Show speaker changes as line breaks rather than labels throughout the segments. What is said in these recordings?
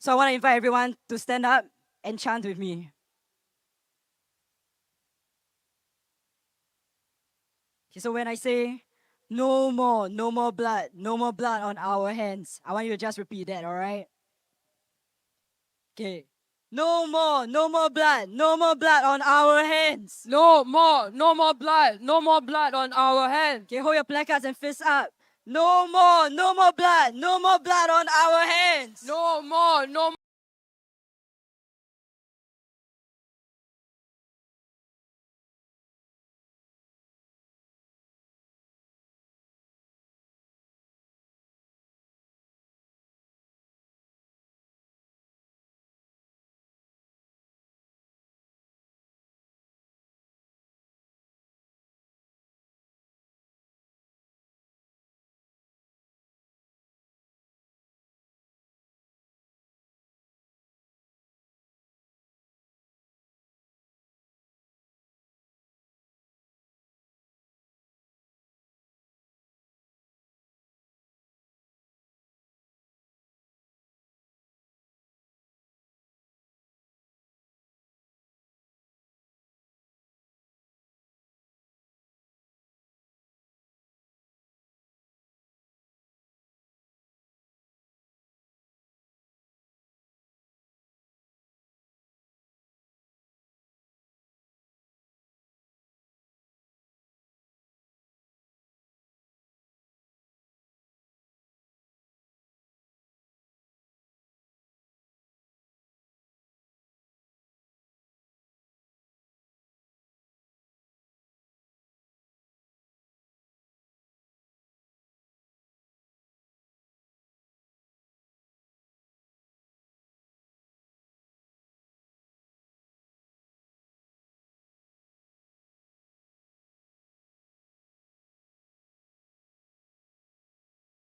So I want to invite everyone to stand up and chant with me. Okay, so when I say, no more, no more blood, no more blood on our hands, I want you to just repeat that, all right? Okay. No more, no more blood, no more blood on our hands.
No more blood on our hands.
Okay, hold your placards and fists up. No more, no more blood, no more blood on our hands.
No more.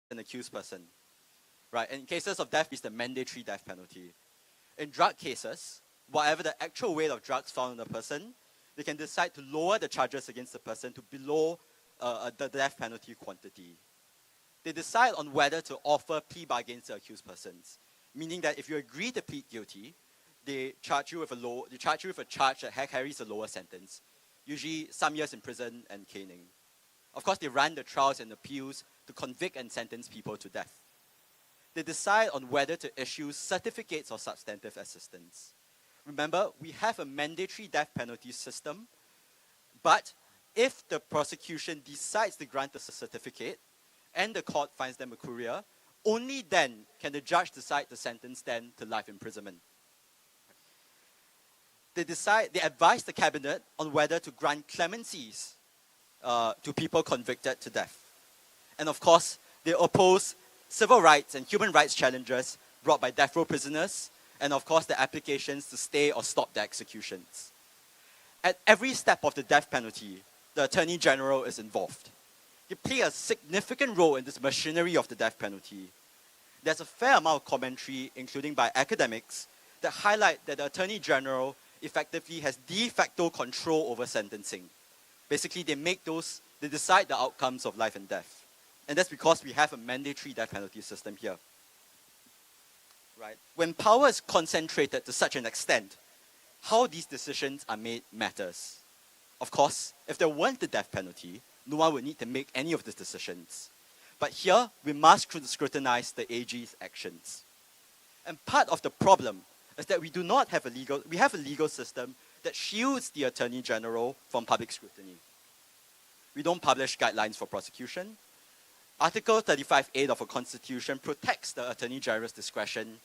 An accused person, right? In cases of death, it's the mandatory death penalty. In drug cases, whatever the actual weight of drugs found in the person, they can decide to lower the charges against the person to below the death penalty quantity. They decide on whether to offer plea bargains to accused persons, meaning that if you agree to plead guilty, they charge you with a charge that carries a lower sentence, usually some years in prison and caning. Of course, they run the trials and appeals to convict and sentence people to death. They decide on whether to issue certificates of substantive assistance. Remember, we have a mandatory death penalty system, but if the prosecution decides to grant a certificate and the court finds them a courier, only then can the judge decide to sentence them to life imprisonment. They advise the cabinet on whether to grant clemencies to people convicted to death. And of course, they oppose civil rights and human rights challenges brought by death row prisoners, and of course the applications to stay or stop the executions. At every step of the death penalty, the Attorney General is involved. They play a significant role in this machinery of the death penalty. There's a fair amount of commentary, including by academics, that highlight that the Attorney General effectively has de facto control over sentencing. Basically, they decide the outcomes of life and death. And that's because we have a mandatory death penalty system here. Right? When power is concentrated to such an extent, how these decisions are made matters. Of course, if there weren't the death penalty, no one would need to make any of these decisions. But here, we must scrutinize the AG's actions. And part of the problem is that we have a legal system that shields the Attorney General from public scrutiny. We don't publish guidelines for prosecution. Article 35(8) of our Constitution protects the Attorney General's discretion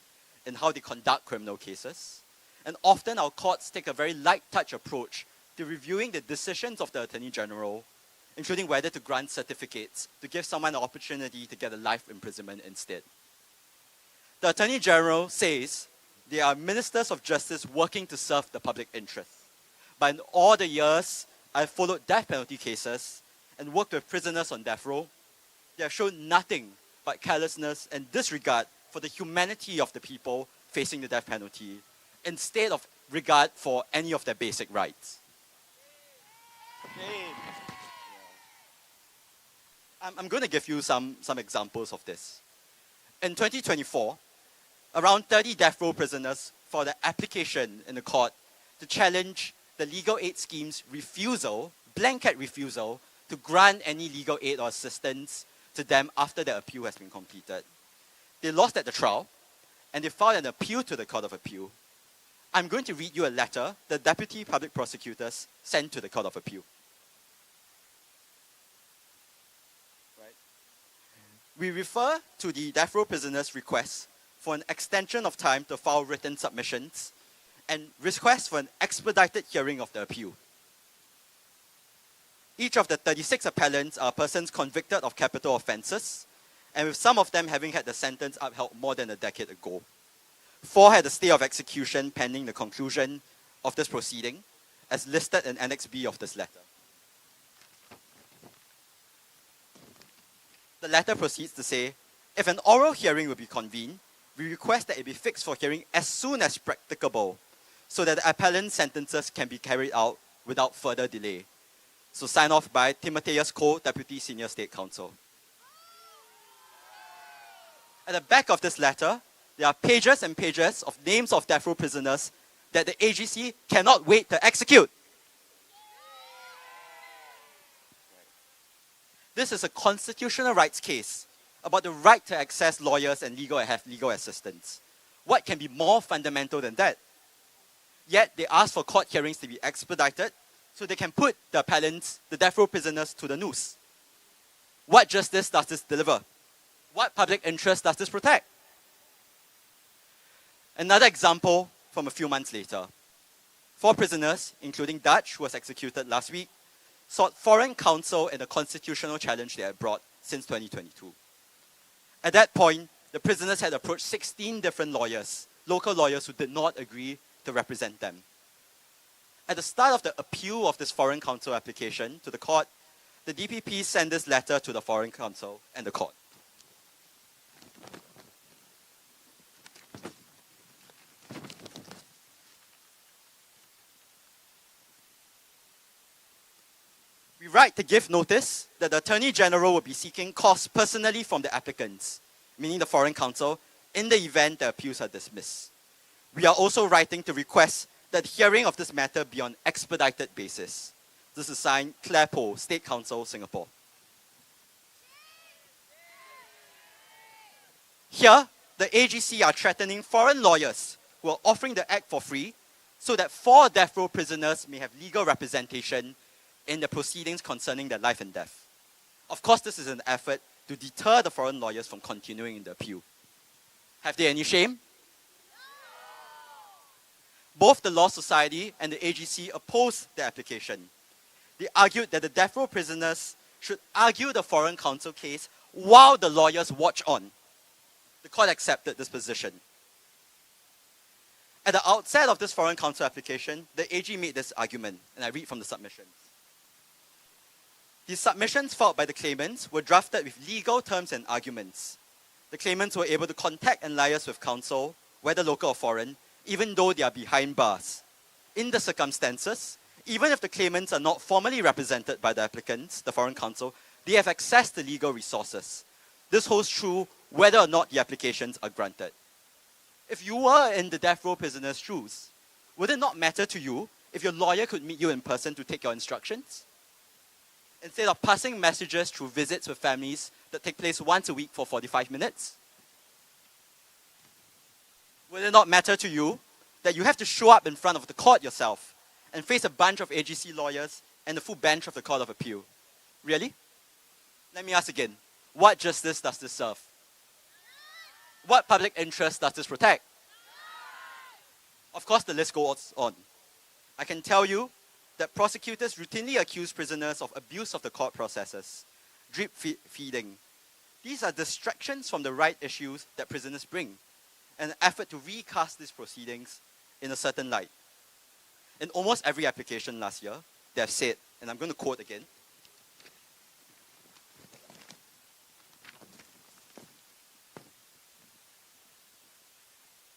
in how they conduct criminal cases. And often our courts take a very light touch approach to reviewing the decisions of the Attorney General, including whether to grant certificates to give someone an opportunity to get a life imprisonment instead. The Attorney General says they are ministers of justice working to serve the public interest. But in all the years I've followed death penalty cases and worked with prisoners on death row, they have shown nothing but carelessness and disregard for the humanity of the people facing the death penalty, instead of regard for any of their basic rights. I'm going to give you some examples of this. In 2024, around 30 death row prisoners filed an application in the court to challenge the legal aid scheme's refusal, blanket refusal, to grant any legal aid or assistance to them after their appeal has been completed. They lost at the trial, and they filed an appeal to the Court of Appeal. I'm going to read you a letter the Deputy Public Prosecutors sent to the Court of Appeal. Right. We refer to the death row prisoners' request for an extension of time to file written submissions and request for an expedited hearing of the appeal. Each of the 36 appellants are persons convicted of capital offences, and with some of them having had the sentence upheld more than a decade ago. 4 had a stay of execution pending the conclusion of this proceeding, as listed in Annex B of this letter. The letter proceeds to say, if an oral hearing will be convened, we request that it be fixed for hearing as soon as practicable, so that the appellant's sentences can be carried out without further delay. So sign off by Timotheus Cole, Deputy Senior State Counsel. At the back of this letter, there are pages and pages of names of death row prisoners that the AGC cannot wait to execute. This is a constitutional rights case about the right to access lawyers and have legal assistance. What can be more fundamental than that? Yet they ask for court hearings to be expedited so they can put the appellants, the death row prisoners, to the noose. What justice does this deliver? What public interest does this protect? Another example from a few months later. 4 prisoners, including Dutch, who was executed last week, sought foreign counsel in a constitutional challenge they had brought since 2022. At that point, the prisoners had approached 16 different lawyers, local lawyers who did not agree to represent them. At the start of the appeal of this foreign counsel application to the court, the DPP sent this letter to the foreign counsel and the court. We write to give notice that the Attorney General will be seeking costs personally from the applicants, meaning the foreign counsel, in the event the appeals are dismissed. We are also writing to request that hearing of this matter be on expedited basis. This is signed Claire Poh, State Counsel, Singapore. Here, the AGC are threatening foreign lawyers who are offering the act for free so that 4 death row prisoners may have legal representation in the proceedings concerning their life and death. Of course, this is an effort to deter the foreign lawyers from continuing in the appeal. Have they any shame? Both the Law Society and the AGC opposed the application. They argued that the death row prisoners should argue the foreign counsel case while the lawyers watch on. The court accepted this position. At the outset of this foreign counsel application, the AG made this argument, and I read from the submissions. The submissions filed by the claimants were drafted with legal terms and arguments. The claimants were able to contact and liaise with counsel, whether local or foreign, even though they are behind bars. In the circumstances, even if the claimants are not formally represented by the applicants, the foreign counsel, they have access to legal resources. This holds true whether or not the applications are granted. If you were in the death row prisoner's shoes, would it not matter to you if your lawyer could meet you in person to take your instructions? Instead of passing messages through visits with families that take place once a week for 45 minutes? Will it not matter to you that you have to show up in front of the court yourself and face a bunch of AGC lawyers and the full bench of the Court of Appeal? Really? Let me ask again. What justice does this serve? What public interest does this protect? Of course, the list goes on. I can tell you that prosecutors routinely accuse prisoners of abuse of the court processes, drip feeding. These are distractions from the right issues that prisoners bring, an effort to recast these proceedings in a certain light. In almost every application last year, they have said, and I'm going to quote again,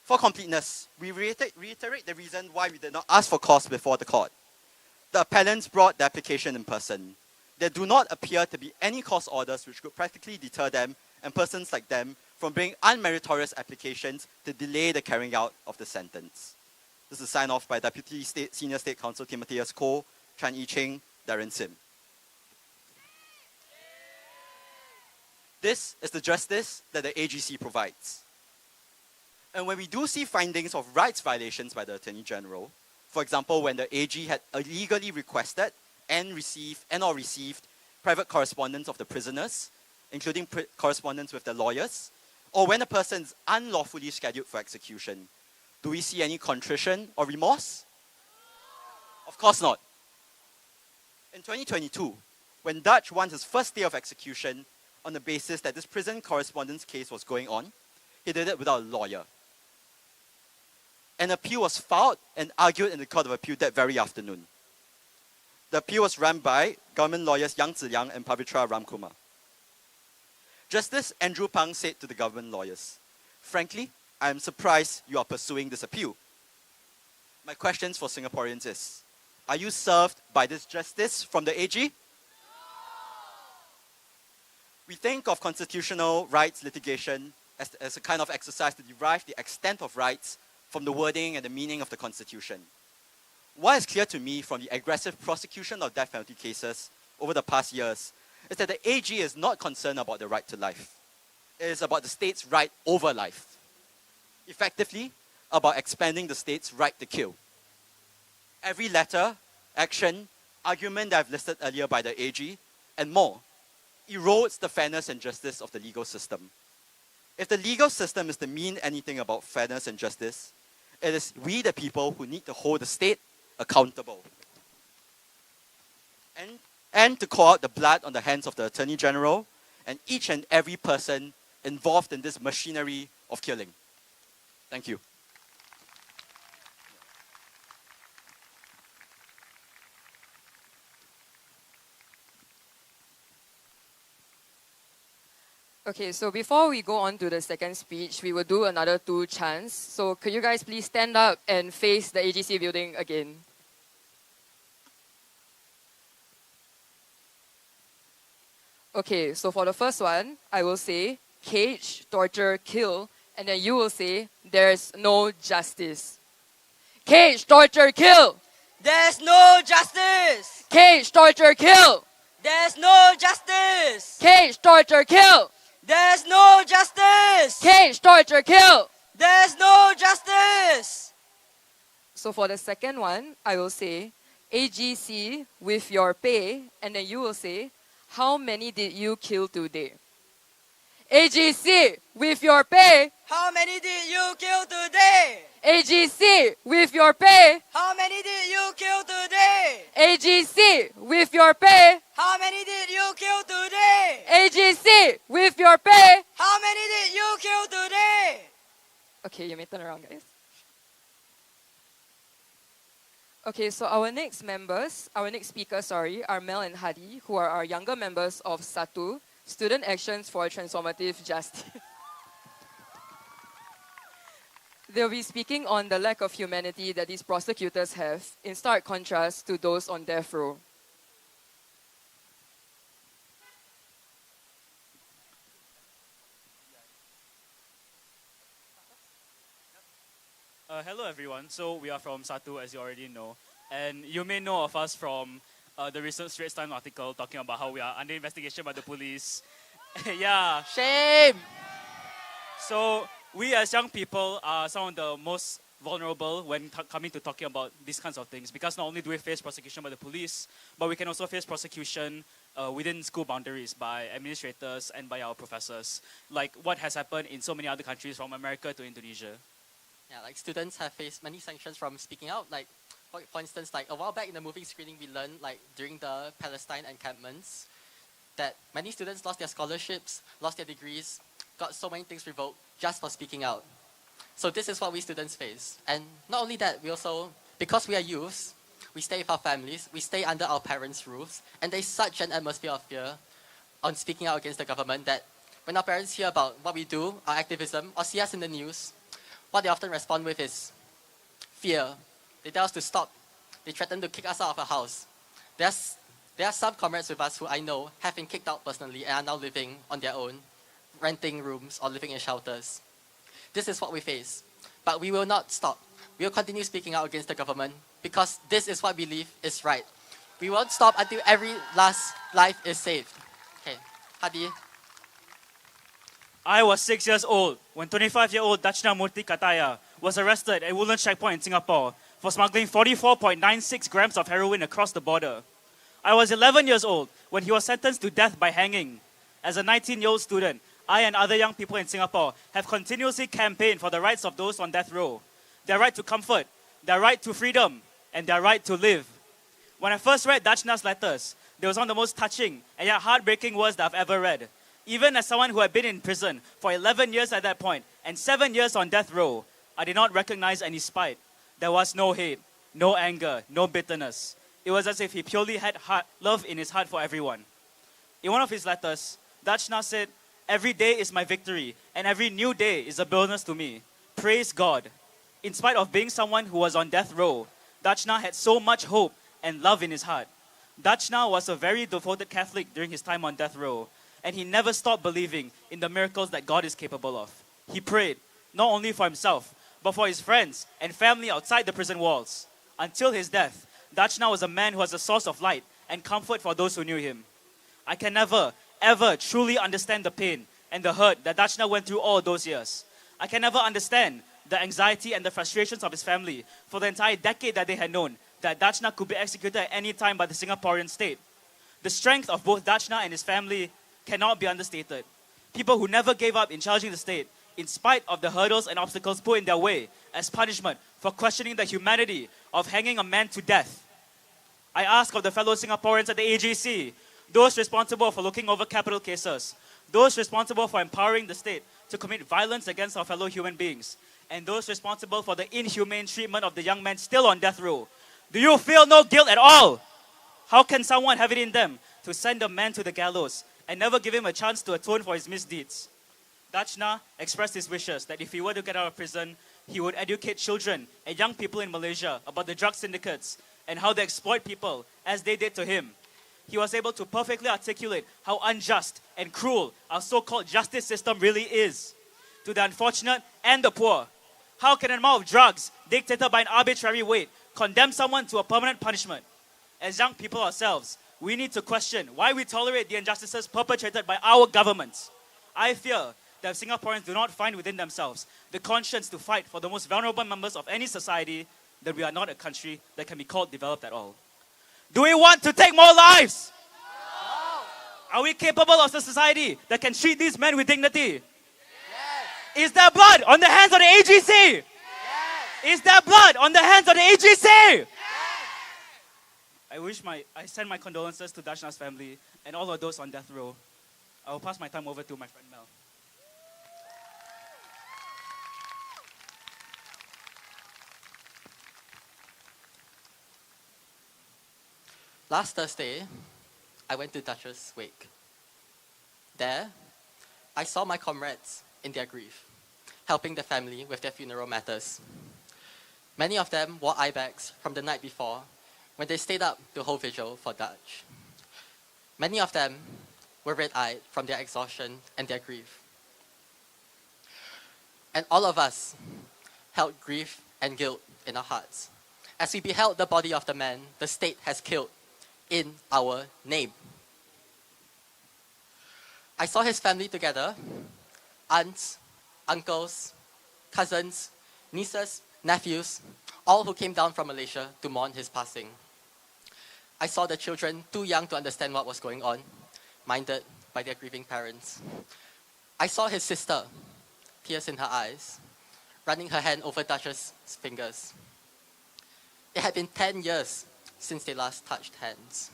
for completeness, we reiterate the reason why we did not ask for costs before the court. The appellants brought the application in person. There do not appear to be any court orders which could practically deter them and persons like them from bringing unmeritorious applications to delay the carrying out of the sentence. This is signed off by Deputy Senior State Counsel Timothy S. Koh, Chan Yi-ching, Darren Sim. This is the justice that the AGC provides. And when we do see findings of rights violations by the Attorney General, for example, when the AG had illegally requested and received private correspondence of the prisoners, including correspondence with their lawyers, or when a person is unlawfully scheduled for execution, do we see any contrition or remorse? Of course not. In 2022, when Dutch won his first day of execution on the basis that this prison correspondence case was going on, he did it without a lawyer. An appeal was filed and argued in the Court of Appeal that very afternoon. The appeal was run by government lawyers Yang Ziliang and Pavitra Ramkumar. Justice Andrew Pang said to the government lawyers, "Frankly, I am surprised you are pursuing this appeal. My questions for Singaporeans is, are you served by this justice from the AG? We think of constitutional rights litigation as a kind of exercise to derive the extent of rights from the wording and the meaning of the Constitution. What is clear to me from the aggressive prosecution of death penalty cases over the past years is that the AG is not concerned about the right to life. It is about the state's right over life. Effectively, about expanding the state's right to kill. Every letter, action, argument that I've listed earlier by the AG, and more, erodes the fairness and justice of the legal system. If the legal system is to mean anything about fairness and justice, it is we the people who need to hold the state accountable. And to call out the blood on the hands of the Attorney General and each and every person involved in this machinery of killing. Thank you.
Okay, so before we go on to the second speech, we will do another 2 chants. So could you guys please stand up and face the AGC building again? Okay, so for the first one, I will say, cage, torture, kill, and then you will say, there's no justice. Cage, torture, kill!
There's no justice!
Cage, torture, kill!
There's no justice!
Cage, torture, kill!
There's no justice!
Cage, torture, kill!
There's no justice!
So for the second one, I will say, AGC with your pay, and then you will say, how many did you kill today? AGC with your pay.
How many did you kill today?
AGC with your pay.
How many did you kill today?
AGC with your pay.
How many did you kill today?
AGC with your pay.
How many did you kill today?
Okay, you may turn around, guys. Okay, so our next speakers, are Mel and Hadi, who are our younger members of SATU, Student Actions for Transformative Justice. They'll be speaking on the lack of humanity that these prosecutors have, in stark contrast to those on death row.
Hello everyone, so we are from SATU as you already know, and you may know of us from the recent Straits Times article talking about how we are under investigation by the police. Yeah.
Shame!
So we as young people are some of the most vulnerable when coming to talking about these kinds of things, because not only do we face prosecution by the police, but we can also face prosecution within school boundaries by administrators and by our professors, like what has happened in so many other countries from America to Indonesia.
Yeah, like students have faced many sanctions from speaking out. Like, for instance, like a while back in the movie screening, we learned like during the Palestine encampments that many students lost their scholarships, lost their degrees, got so many things revoked just for speaking out. So this is what we students face. And not only that, we also, because we are youths, we stay with our families, we stay under our parents' roofs, and there's such an atmosphere of fear on speaking out against the government that when our parents hear about what we do, our activism, or see us in the news, what they often respond with is fear. They tell us to stop. They threaten to kick us out of our house. There are some comrades with us who I know have been kicked out personally and are now living on their own, renting rooms or living in shelters. This is what we face. But we will not stop. We will continue speaking out against the government because this is what we believe is right. We won't stop until every last life is saved. Okay, Hadi.
I was 6 years old when 25-year-old Dachna Murthy Kataya was arrested at Woodlands Checkpoint in Singapore for smuggling 44.96 grams of heroin across the border. I was 11 years old when he was sentenced to death by hanging. As a 19-year-old student, I and other young people in Singapore have continuously campaigned for the rights of those on death row, their right to comfort, their right to freedom, and their right to live. When I first read Dachna's letters, they were some of the most touching and yet heartbreaking words that I've ever read. Even as someone who had been in prison for 11 years at that point and 7 years on death row, I did not recognize any spite. There was no hate, no anger, no bitterness. It was as if he purely had love in his heart for everyone. In one of his letters, Dachna said, "Every day is my victory, and every new day is a bonus to me. Praise God." In spite of being someone who was on death row, Dachna had so much hope and love in his heart. Dachna was a very devoted Catholic during his time on death row, and he never stopped believing in the miracles that God is capable of. He prayed, not only for himself, but for his friends and family outside the prison walls. Until his death, Dachna was a man who was a source of light and comfort for those who knew him. I can never, ever truly understand the pain and the hurt that Dachna went through all those years. I can never understand the anxiety and the frustrations of his family for the entire decade that they had known that Dachna could be executed at any time by the Singaporean state. The strength of both Dachna and his family cannot be understated. People who never gave up in challenging the state, in spite of the hurdles and obstacles put in their way as punishment for questioning the humanity of hanging a man to death. I ask of the fellow Singaporeans at the AGC, those responsible for looking over capital cases, those responsible for empowering the state to commit violence against our fellow human beings, and those responsible for the inhumane treatment of the young men still on death row. Do you feel no guilt at all? How can someone have it in them to send a man to the gallows and never give him a chance to atone for his misdeeds? Dachna expressed his wishes that if he were to get out of prison, he would educate children and young people in Malaysia about the drug syndicates and how they exploit people as they did to him. He was able to perfectly articulate how unjust and cruel our so-called justice system really is to the unfortunate and the poor. How can an amount of drugs dictated by an arbitrary weight condemn someone to a permanent punishment? As young people ourselves, we need to question why we tolerate the injustices perpetrated by our governments. I fear that if Singaporeans do not find within themselves the conscience to fight for the most vulnerable members of any society, then we are not a country that can be called developed at all. Do we want to take more lives? No. Are we capable of a society that can treat these men with dignity? Yes. Is there blood on the hands of the AGC? Yes. Is there blood on the hands of the AGC? Yes. I send my condolences to Dachna's family and all of those on death row. I will pass my time over to my friend Mel.
Last Thursday, I went to Dutch's wake. There, I saw my comrades in their grief, helping the family with their funeral matters. Many of them wore eye bags from the night before when they stayed up to hold vigil for Dutch. Many of them were red-eyed from their exhaustion and their grief. And all of us held grief and guilt in our hearts as we beheld the body of the man the state has killed in our name. I saw his family together, aunts, uncles, cousins, nieces, nephews, all who came down from Malaysia to mourn his passing. I saw the children too young to understand what was going on, minded by their grieving parents. I saw his sister, tears in her eyes, running her hand over Dutch's fingers. It had been 10 years since they last touched hands.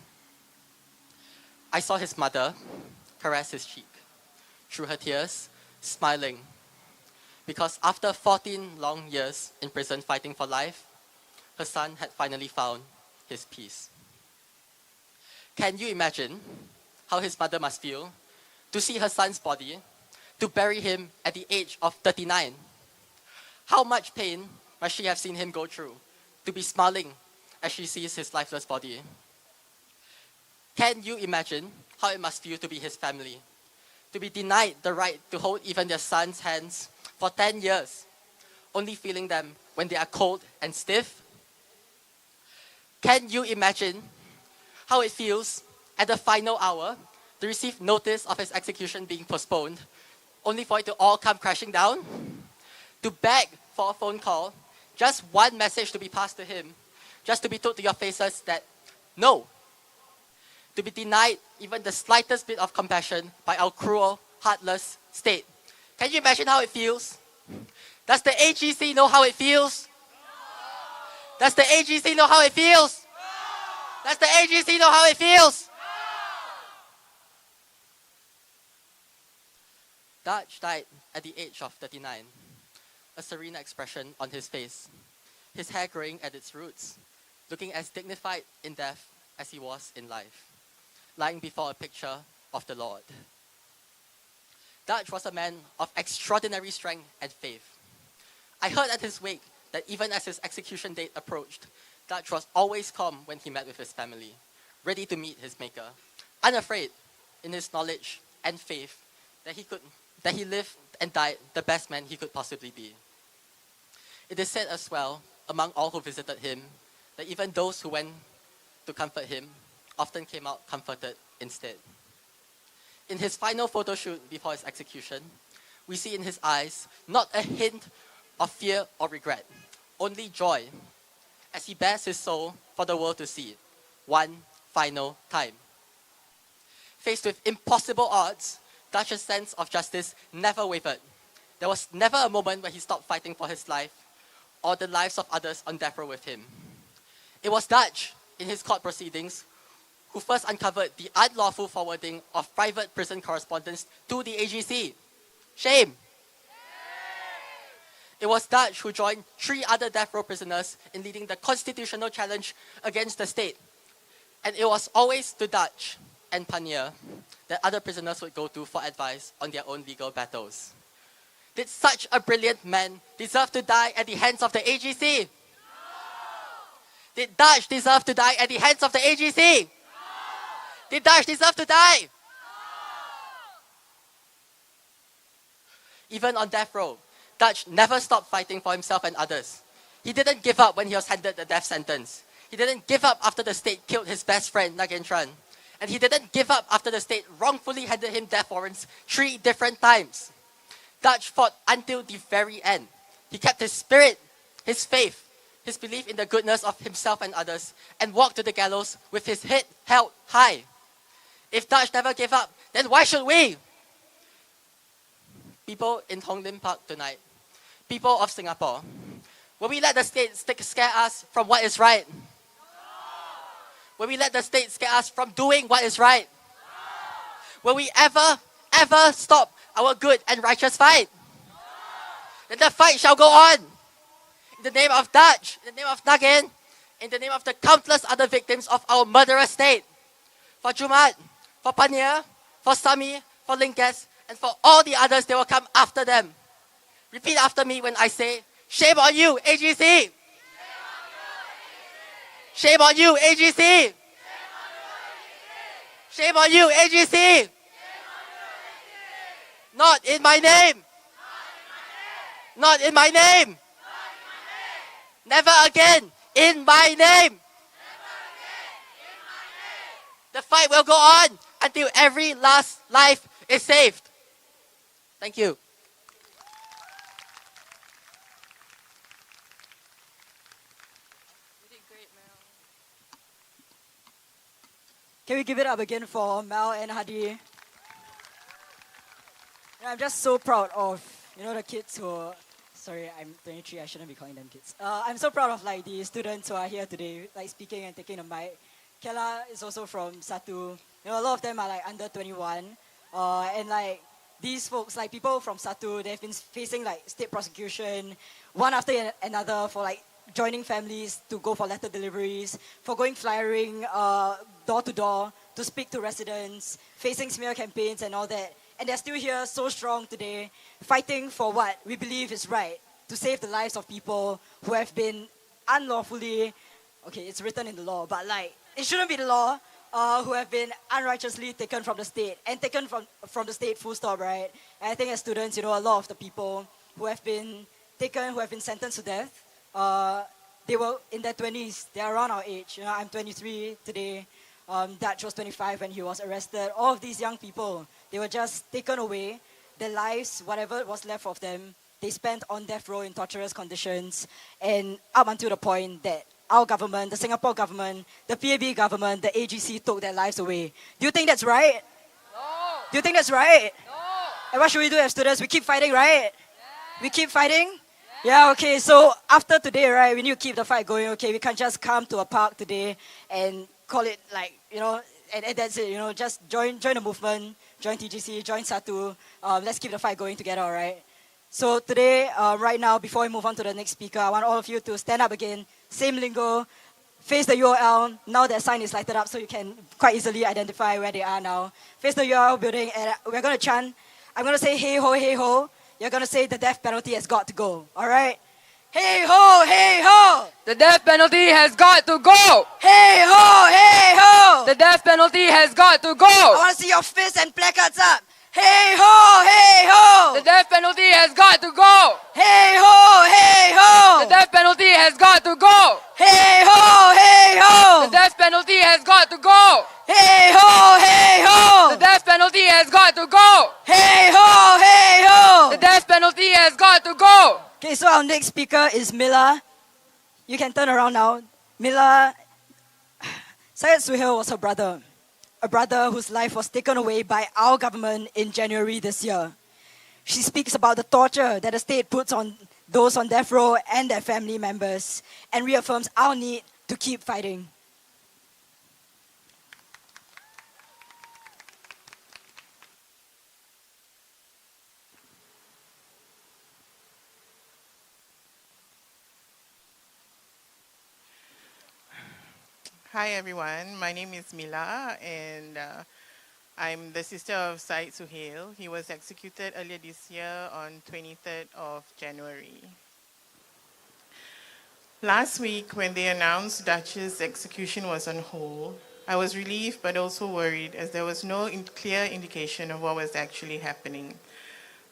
I saw his mother caress his cheek, through her tears, smiling, because after 14 long years in prison fighting for life, her son had finally found his peace. Can you imagine how his mother must feel to see her son's body, to bury him at the age of 39? How much pain must she have seen him go through to be smiling as she sees his lifeless body? Can you imagine how it must feel to be his family, to be denied the right to hold even their son's hands for 10 years, only feeling them when they are cold and stiff? Can you imagine how it feels at the final hour to receive notice of his execution being postponed, only for it to all come crashing down? To beg for a phone call, just one message to be passed to him, just to be told to your faces that no. To be denied even the slightest bit of compassion by our cruel, heartless state. Can you imagine how it feels? Does the AGC know how it feels? Does the AGC know how it feels? Does the AGC know how it feels? Dutch died at the age of 39, a serene expression on his face, his hair growing at its roots, looking as dignified in death as he was in life, lying before a picture of the Lord. Dutch was a man of extraordinary strength and faith. I heard at his wake that even as his execution date approached, Dutch was always calm when he met with his family, ready to meet his maker, unafraid in his knowledge and faith that he lived and died the best man he could possibly be. It is said as well, among all who visited him, that even those who went to comfort him often came out comforted instead. In his final photo shoot before his execution, we see in his eyes not a hint of fear or regret, only joy, as he bears his soul for the world to see one final time. Faced with impossible odds, Dutch's sense of justice never wavered. There was never a moment where he stopped fighting for his life or the lives of others on death row with him. It was Dutch, in his court proceedings, who first uncovered the unlawful forwarding of private prison correspondence to the AGC. Shame! It was Dutch who joined 3 other death row prisoners in leading the constitutional challenge against the state. And it was always to Dutch and Panier that other prisoners would go to for advice on their own legal battles. Did such a brilliant man deserve to die at the hands of the AGC? No! Did Dutch deserve to die at the hands of the AGC? No! Did Dutch deserve to die? No! Even on death row, Dutch never stopped fighting for himself and others. He didn't give up when he was handed the death sentence. He didn't give up after the state killed his best friend, Nagentran. And he didn't give up after the state wrongfully handed him death warrants 3 different times. Dutch fought until the very end. He kept his spirit, his faith, his belief in the goodness of himself and others, and walked to the gallows with his head held high. If Dutch never gave up, then why should we? People in Hong Lim Park tonight, people of Singapore, will we let the state scare us from what is right? No. Will we let the state scare us from doing what is right? No. Will we ever stop our good and righteous fight? No. Then the fight shall go on. In the name of Dutch, in the name of Nagin, in the name of the countless other victims of our murderous state. For Jumat, for Panier, for Sami, for Linkes, and for all the others that will come after them. Repeat after me when I say, shame on you, AGC! Shame on you, AGC! Shame on you, AGC! Not in my name! Not in my name! Never again in my name! The fight will go on until every last life is saved. Thank you.
Can we give it up again for Mel and Hadi? And I'm just so proud of, the kids who, sorry, I'm 23, I shouldn't be calling them kids. I'm so proud of the students who are here today, speaking and taking the mic. Kela is also from Satu. A lot of them are under 21. And these folks, people from Satu, they've been facing state prosecution, one after another for joining families to go for letter deliveries, for going flyering door to door to speak to residents, facing smear campaigns and all that. And they're still here so strong today, fighting for what we believe is right, to save the lives of people who have been unlawfully, okay, it's written in the law, but it shouldn't be the law, who have been unrighteously taken from the state and taken from the state full stop, right? And I think as students, a lot of the people who have been taken, who have been sentenced to death, they were in their 20s. They are around our age. I'm 23 today. Dutch was 25 when he was arrested. All of these young people, they were just taken away. Their lives, whatever was left of them, they spent on death row in torturous conditions, and up until the point that our government, the Singapore government, the PAB government, the AGC took their lives away. Do you think that's right?
No.
Do you think that's right?
No.
And what should we do as students? We keep fighting, right? We keep fighting? Yeah, okay, so after today, right, we need to keep the fight going, okay? We can't just come to a park today and call it like, and that's it, just join the movement, join TGC, join SATU. Let's keep the fight going together, all right? So today, right now, before we move on to the next speaker, I want all of you to stand up again, same lingo, face the UOL. Now that sign is lighted up so you can quite easily identify where they are now. Face the UOL building, and we're going to chant. I'm going to say, hey ho, hey ho. You're going to say the death penalty has got to go, all right? Hey ho, hey ho.
The death penalty has got to go.
Hey ho, hey ho.
The death penalty has got to go.
I want to see your fists and placards up. Hey ho, hey ho.
The death penalty has got to go.
Hey ho, hey ho.
The death penalty has got to go.
Hey ho, hey ho.
The death penalty has got to go.
Hey ho, hey ho.
The death penalty has got to go.
Hey ho, hey ho.
The death penalty has got to go.
Okay, so our next speaker is Mila. You can turn around now. Mila, Syed Suhail was her brother. A brother whose life was taken away by our government in January this year. She speaks about the torture that the state puts on those on death row and their family members, and reaffirms our need to keep fighting.
Hi everyone, my name is Mila and I'm the sister of Syed Suhail. He was executed earlier this year on 23rd of January. Last week when they announced Dutch's execution was on hold, I was relieved but also worried as there was no clear indication of what was actually happening.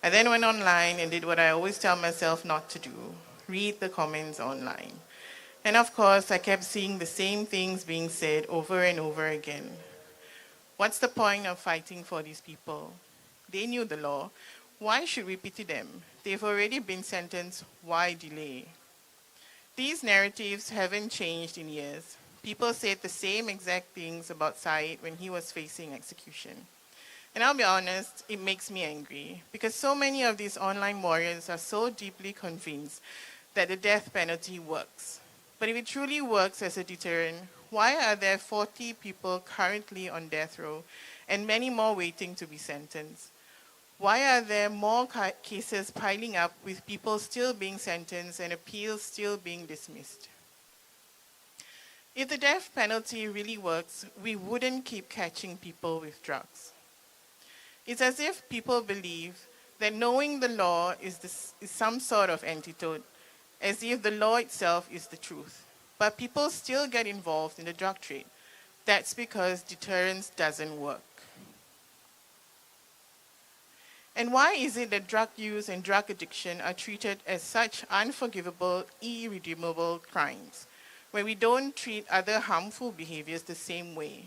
I then went online and did what I always tell myself not to do, read the comments online. And of course, I kept seeing the same things being said over and over again. What's the point of fighting for these people? They knew the law. Why should we pity them? They've already been sentenced. Why delay? These narratives haven't changed in years. People said the same exact things about Syed when he was facing execution. And I'll be honest, it makes me angry because so many of these online warriors are so deeply convinced that the death penalty works. But if it truly works as a deterrent, why are there 40 people currently on death row and many more waiting to be sentenced? Why are there more cases piling up with people still being sentenced and appeals still being dismissed? If the death penalty really works, we wouldn't keep catching people with drugs. It's as if people believe that knowing the law is some sort of antidote, as if the law itself is the truth. But people still get involved in the drug trade. That's because deterrence doesn't work. And why is it that drug use and drug addiction are treated as such unforgivable, irredeemable crimes, when we don't treat other harmful behaviors the same way?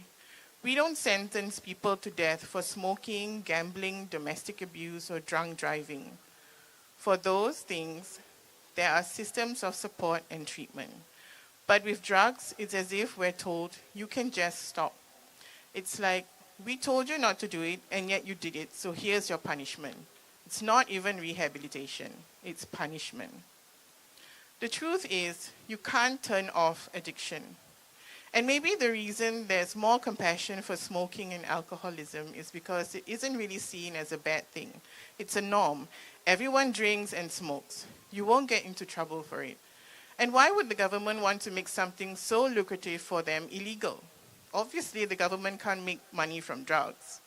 We don't sentence people to death for smoking, gambling, domestic abuse, or drunk driving. For those things, there are systems of support and treatment. But with drugs, it's as if we're told, you can just stop. It's like, we told you not to do it, and yet you did it, so here's your punishment. It's not even rehabilitation, it's punishment. The truth is, you can't turn off addiction. And maybe the reason there's more compassion for smoking and alcoholism is because it isn't really seen as a bad thing. It's a norm. Everyone drinks and smokes. You won't get into trouble for it. And why would the government want to make something so lucrative for them illegal? Obviously, the government can't make money from drugs.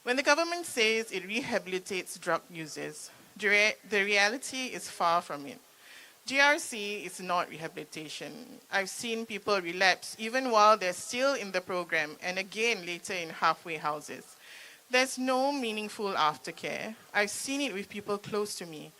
When the government says it rehabilitates drug users, the reality is far from it. GRC is not rehabilitation. I've seen people relapse even while they're still in the program and again later in halfway houses. There's no meaningful aftercare. I've seen it with people close to me.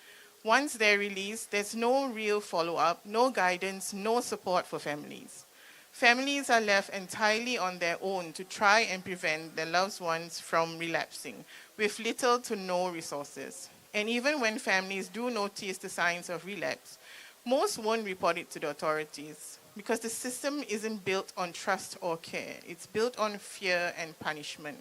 Once they're released, there's no real follow-up, no guidance, no support for families. Families are left entirely on their own to try and prevent their loved ones from relapsing, with little to no resources. And even when families do notice the signs of relapse, most won't report it to the authorities because the system isn't built on trust or care. It's built on fear and punishment.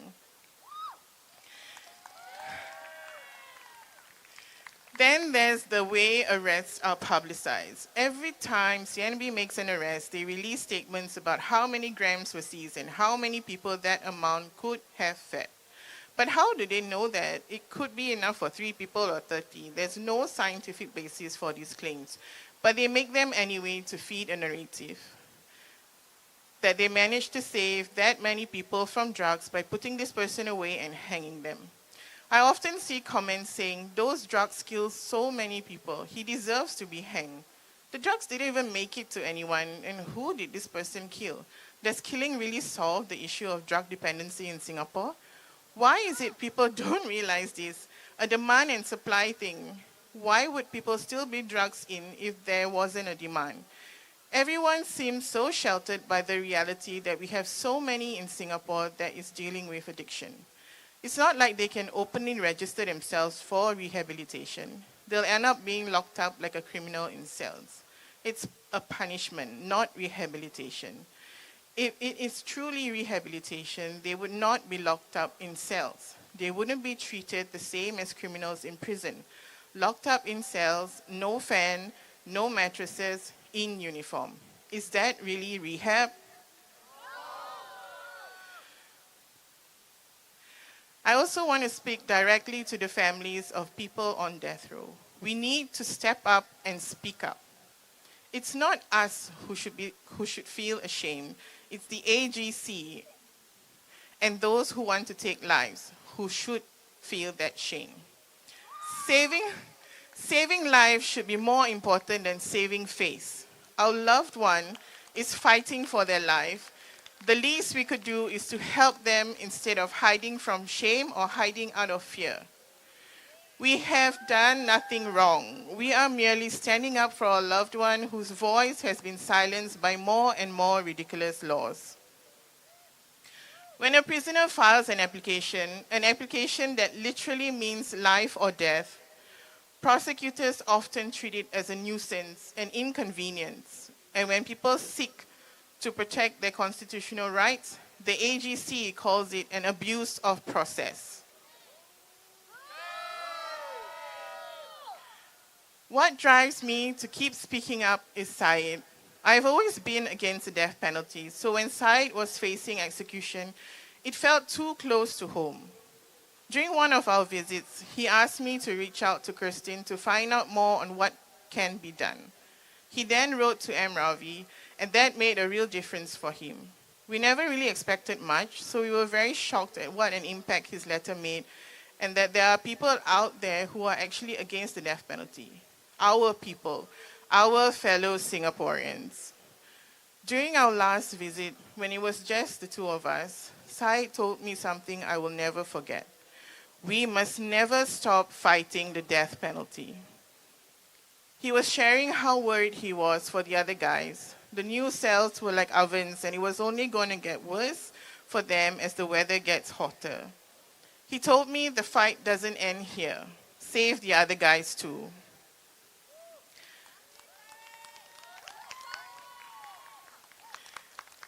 Then there's the way arrests are publicized. Every time CNB makes an arrest, they release statements about how many grams were seized and how many people that amount could have fed. But how do they know that? It could be enough for 3 people or 30. There's no scientific basis for these claims. But they make them anyway to feed a narrative that they managed to save that many people from drugs by putting this person away and hanging them. I often see comments saying, those drugs killed so many people. He deserves to be hanged. The drugs didn't even make it to anyone, and who did this person kill? Does killing really solve the issue of drug dependency in Singapore? Why is it people don't realize this? A demand and supply thing. Why would people still be drugs in if there wasn't a demand? Everyone seems so sheltered by the reality that we have so many in Singapore that is dealing with addiction. It's not like they can openly register themselves for rehabilitation. They'll end up being locked up like a criminal in cells. It's a punishment, not rehabilitation. If it is truly rehabilitation, they would not be locked up in cells. They wouldn't be treated the same as criminals in prison. Locked up in cells, no fan, no mattresses, in uniform. Is that really rehab? I also want to speak directly to the families of people on death row. We need to step up and speak up. It's not us who should feel ashamed. It's the AGC and those who want to take lives who should feel that shame. Saving lives should be more important than saving face. Our loved one is fighting for their life. The least we could do is to help them instead of hiding from shame or hiding out of fear. We have done nothing wrong. We are merely standing up for our loved one whose voice has been silenced by more and more ridiculous laws. When a prisoner files an application that literally means life or death, prosecutors often treat it as a nuisance, an inconvenience. And when people seek to protect their constitutional rights, the AGC calls it an abuse of process. What drives me to keep speaking up is Syed. I've always been against the death penalty, so when Syed was facing execution, it felt too close to home. During one of our visits, he asked me to reach out to Kirsten to find out more on what can be done. He then wrote to M. Ravi, and that made a real difference for him. We never really expected much, so we were very shocked at what an impact his letter made, and that there are people out there who are actually against the death penalty. Our people, our fellow Singaporeans. During our last visit, when it was just the two of us, Syed told me something I will never forget. We must never stop fighting the death penalty. He was sharing how worried he was for the other guys. The new cells were like ovens, and it was only going to get worse for them as the weather gets hotter. He told me the fight doesn't end here. Save the other guys too.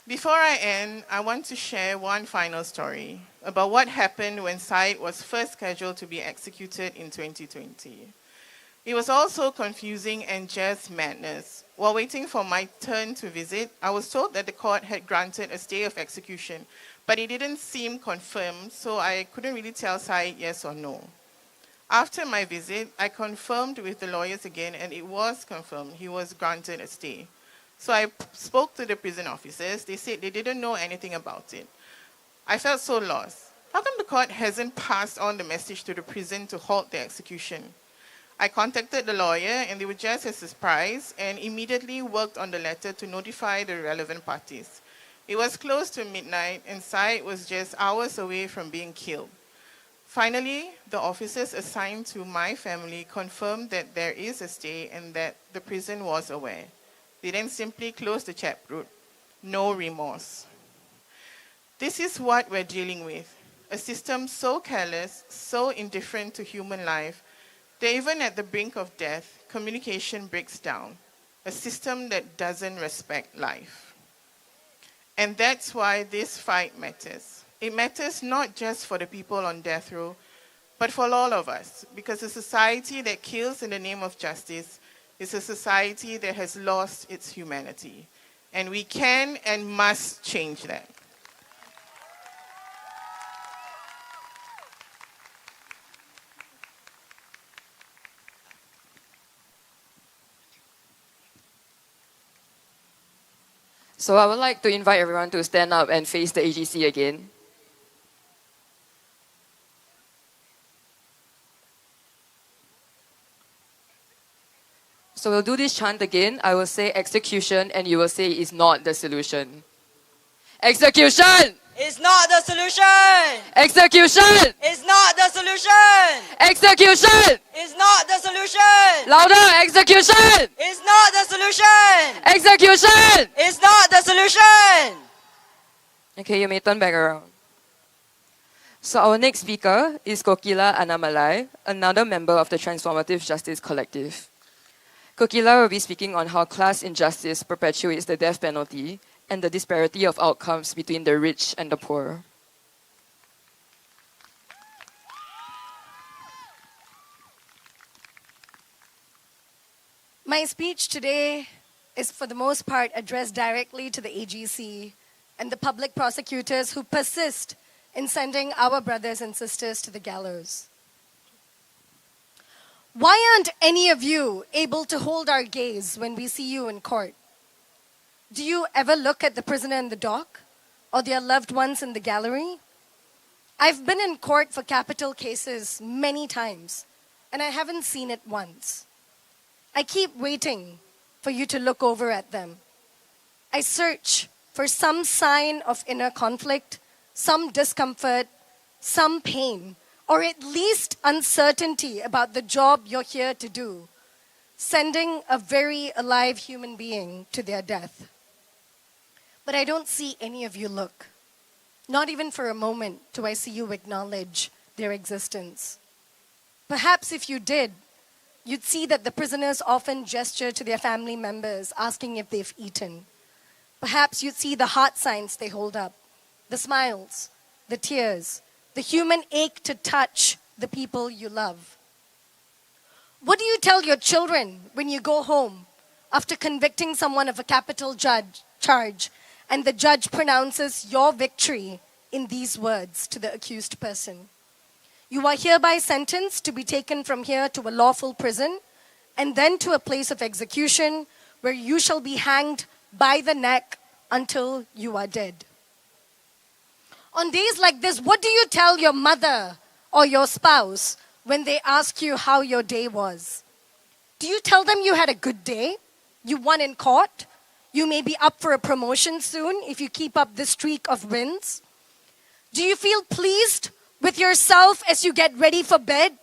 Before I end, I want to share one final story about what happened when Syed was first scheduled to be executed in 2020. It was also confusing and just madness. While waiting for my turn to visit, I was told that the court had granted a stay of execution, but it didn't seem confirmed, so I couldn't really tell Syed yes or no. After my visit, I confirmed with the lawyers again, and it was confirmed he was granted a stay. So I spoke to the prison officers. They said they didn't know anything about it. I felt so lost. How come the court hasn't passed on the message to the prison to halt the execution? I contacted the lawyer and they were just as surprised and immediately worked on the letter to notify the relevant parties. It was close to midnight and Syed was just hours away from being killed. Finally, the officers assigned to my family confirmed that there is a stay and that the prison was aware. They then simply closed the chat route. No remorse. This is what we're dealing with. A system so careless, so indifferent to human life, that even at the brink of death, communication breaks down. A system that doesn't respect life. And that's why this fight matters. It matters not just for the people on death row, but for all of us, because a society that kills in the name of justice is a society that has lost its humanity. And we can and must change that.
So I would like to invite everyone to stand up and face the AGC again. So we'll do this chant again. I will say execution and you will say is not the solution. Execution!
Is not the solution!
Execution!
Is not the solution!
Execution!
Is not the solution!
Louder! Execution!
Is not the solution!
Execution!
Is not the solution!
Okay, you may turn back around. So our next speaker is Kokila Anamalai, another member of the Transformative Justice Collective. Kokila will be speaking on how class injustice perpetuates the death penalty and the disparity of outcomes between the rich and the poor.
My speech today is for the most part addressed directly to the AGC and the public prosecutors who persist in sending our brothers and sisters to the gallows. Why aren't any of you able to hold our gaze when we see you in court? Do you ever look at the prisoner in the dock or their loved ones in the gallery? I've been in court for capital cases many times, and I haven't seen it once. I keep waiting for you to look over at them. I search for some sign of inner conflict, some discomfort, some pain, or at least uncertainty about the job you're here to do, sending a very alive human being to their death. But I don't see any of you look. Not even for a moment do I see you acknowledge their existence. Perhaps if you did, you'd see that the prisoners often gesture to their family members asking if they've eaten. Perhaps you'd see the heart signs they hold up, the smiles, the tears, the human ache to touch the people you love. What do you tell your children when you go home after convicting someone of a capital charge and the judge pronounces your victory in these words to the accused person? You are hereby sentenced to be taken from here to a lawful prison and then to a place of execution where you shall be hanged by the neck until you are dead. On days like this, what do you tell your mother or your spouse when they ask you how your day was? Do you tell them you had a good day? You won in court? You may be up for a promotion soon if you keep up this streak of wins? Do you feel pleased with yourself as you get ready for bed?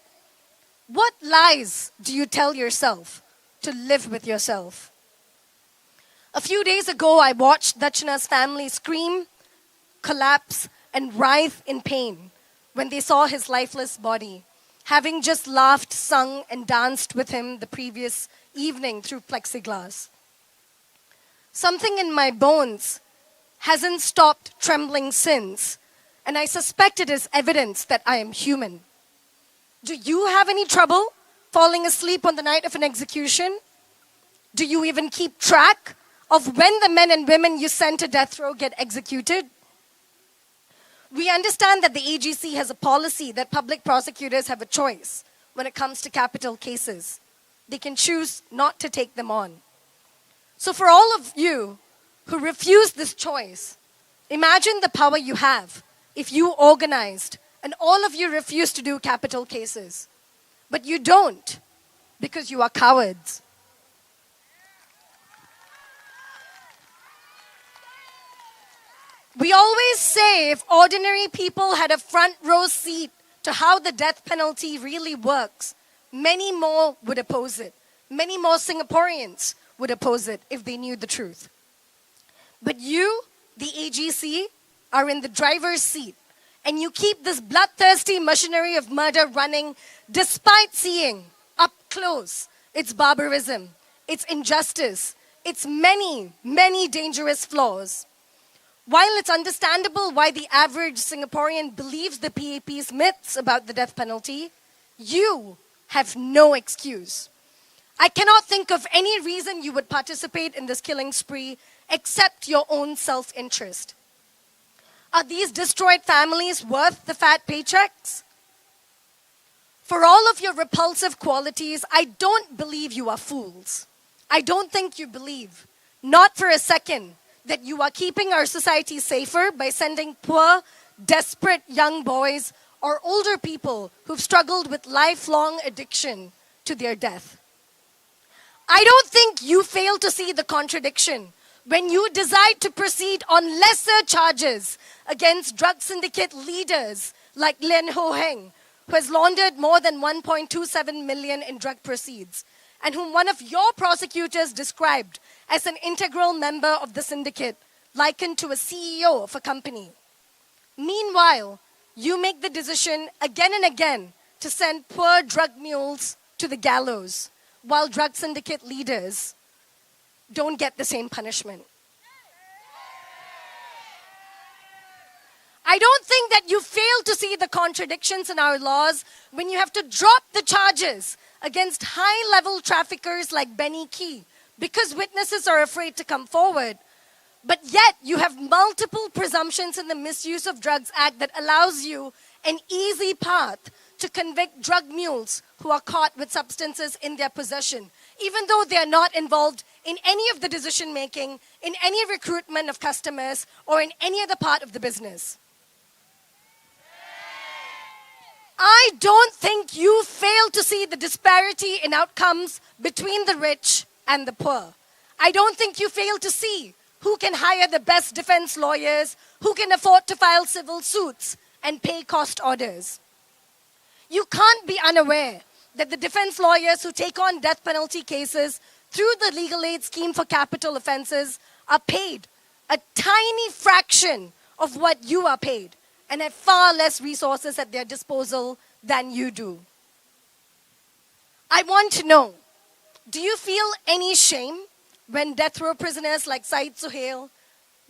What lies do you tell yourself to live with yourself? A few days ago, I watched Dachana's family scream, collapse, and writhe in pain when they saw his lifeless body, having just laughed, sung, and danced with him the previous evening through plexiglass. Something in my bones hasn't stopped trembling since, and I suspect it is evidence that I am human. Do you have any trouble falling asleep on the night of an execution? Do you even keep track of when the men and women you send to death row get executed? We understand that the AGC has a policy that public prosecutors have a choice when it comes to capital cases. They can choose not to take them on. So for all of you who refuse this choice, imagine the power you have if you organized and all of you refuse to do capital cases. But you don't. because you are cowards. We always say if ordinary people had a front row seat to how the death penalty really works, many more would oppose it. Many more Singaporeans would oppose it if they knew the truth. But you, the AGC, are in the driver's seat, and you keep this bloodthirsty machinery of murder running despite seeing up close its barbarism, its injustice, its many, many dangerous flaws. While it's understandable why the average Singaporean believes the PAP's myths about the death penalty, you have no excuse. I cannot think of any reason you would participate in this killing spree except your own self-interest. Are these destroyed families worth the fat paychecks? For all of your repulsive qualities, I don't believe you are fools. I don't think you believe, not for a second, that you are keeping our society safer by sending poor, desperate young boys or older people who've struggled with lifelong addiction to their death. I don't think you fail to see the contradiction when you decide to proceed on lesser charges against drug syndicate leaders like Lien Ho Heng, who has laundered more than 1.27 million in drug proceeds, and whom one of your prosecutors described as an integral member of the syndicate, likened to a CEO of a company. Meanwhile, you make the decision again and again to send poor drug mules to the gallows, while drug syndicate leaders don't get the same punishment. I don't think that you fail to see the contradictions in our laws when you have to drop the charges against high-level traffickers like Benny Key because witnesses are afraid to come forward. But yet you have multiple presumptions in the Misuse of Drugs Act that allows you an easy path to convict drug mules who are caught with substances in their possession, even though they are not involved in any of the decision making, in any recruitment of customers, or in any other part of the business. I don't think you fail to see the disparity in outcomes between the rich and the poor. I don't think you fail to see who can hire the best defense lawyers, who can afford to file civil suits and pay cost orders. You can't be unaware that the defense lawyers who take on death penalty cases through the legal aid scheme for capital offenses are paid a tiny fraction of what you are paid and have far less resources at their disposal than you do. I want to know, do you feel any shame when death row prisoners like Syed Suhail,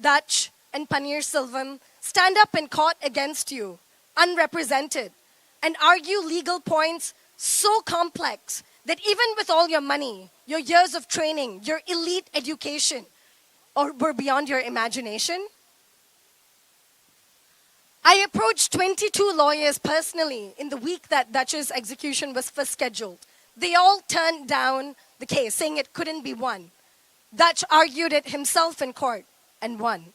Dutch, and Panir Silvam stand up in court against you, unrepresented, and argue legal points so complex that even with all your money, your years of training, your elite education, were beyond your imagination? I approached 22 lawyers personally in the week that Dutch's execution was first scheduled. They all turned down the case, saying it couldn't be won. Dutch argued it himself in court and won.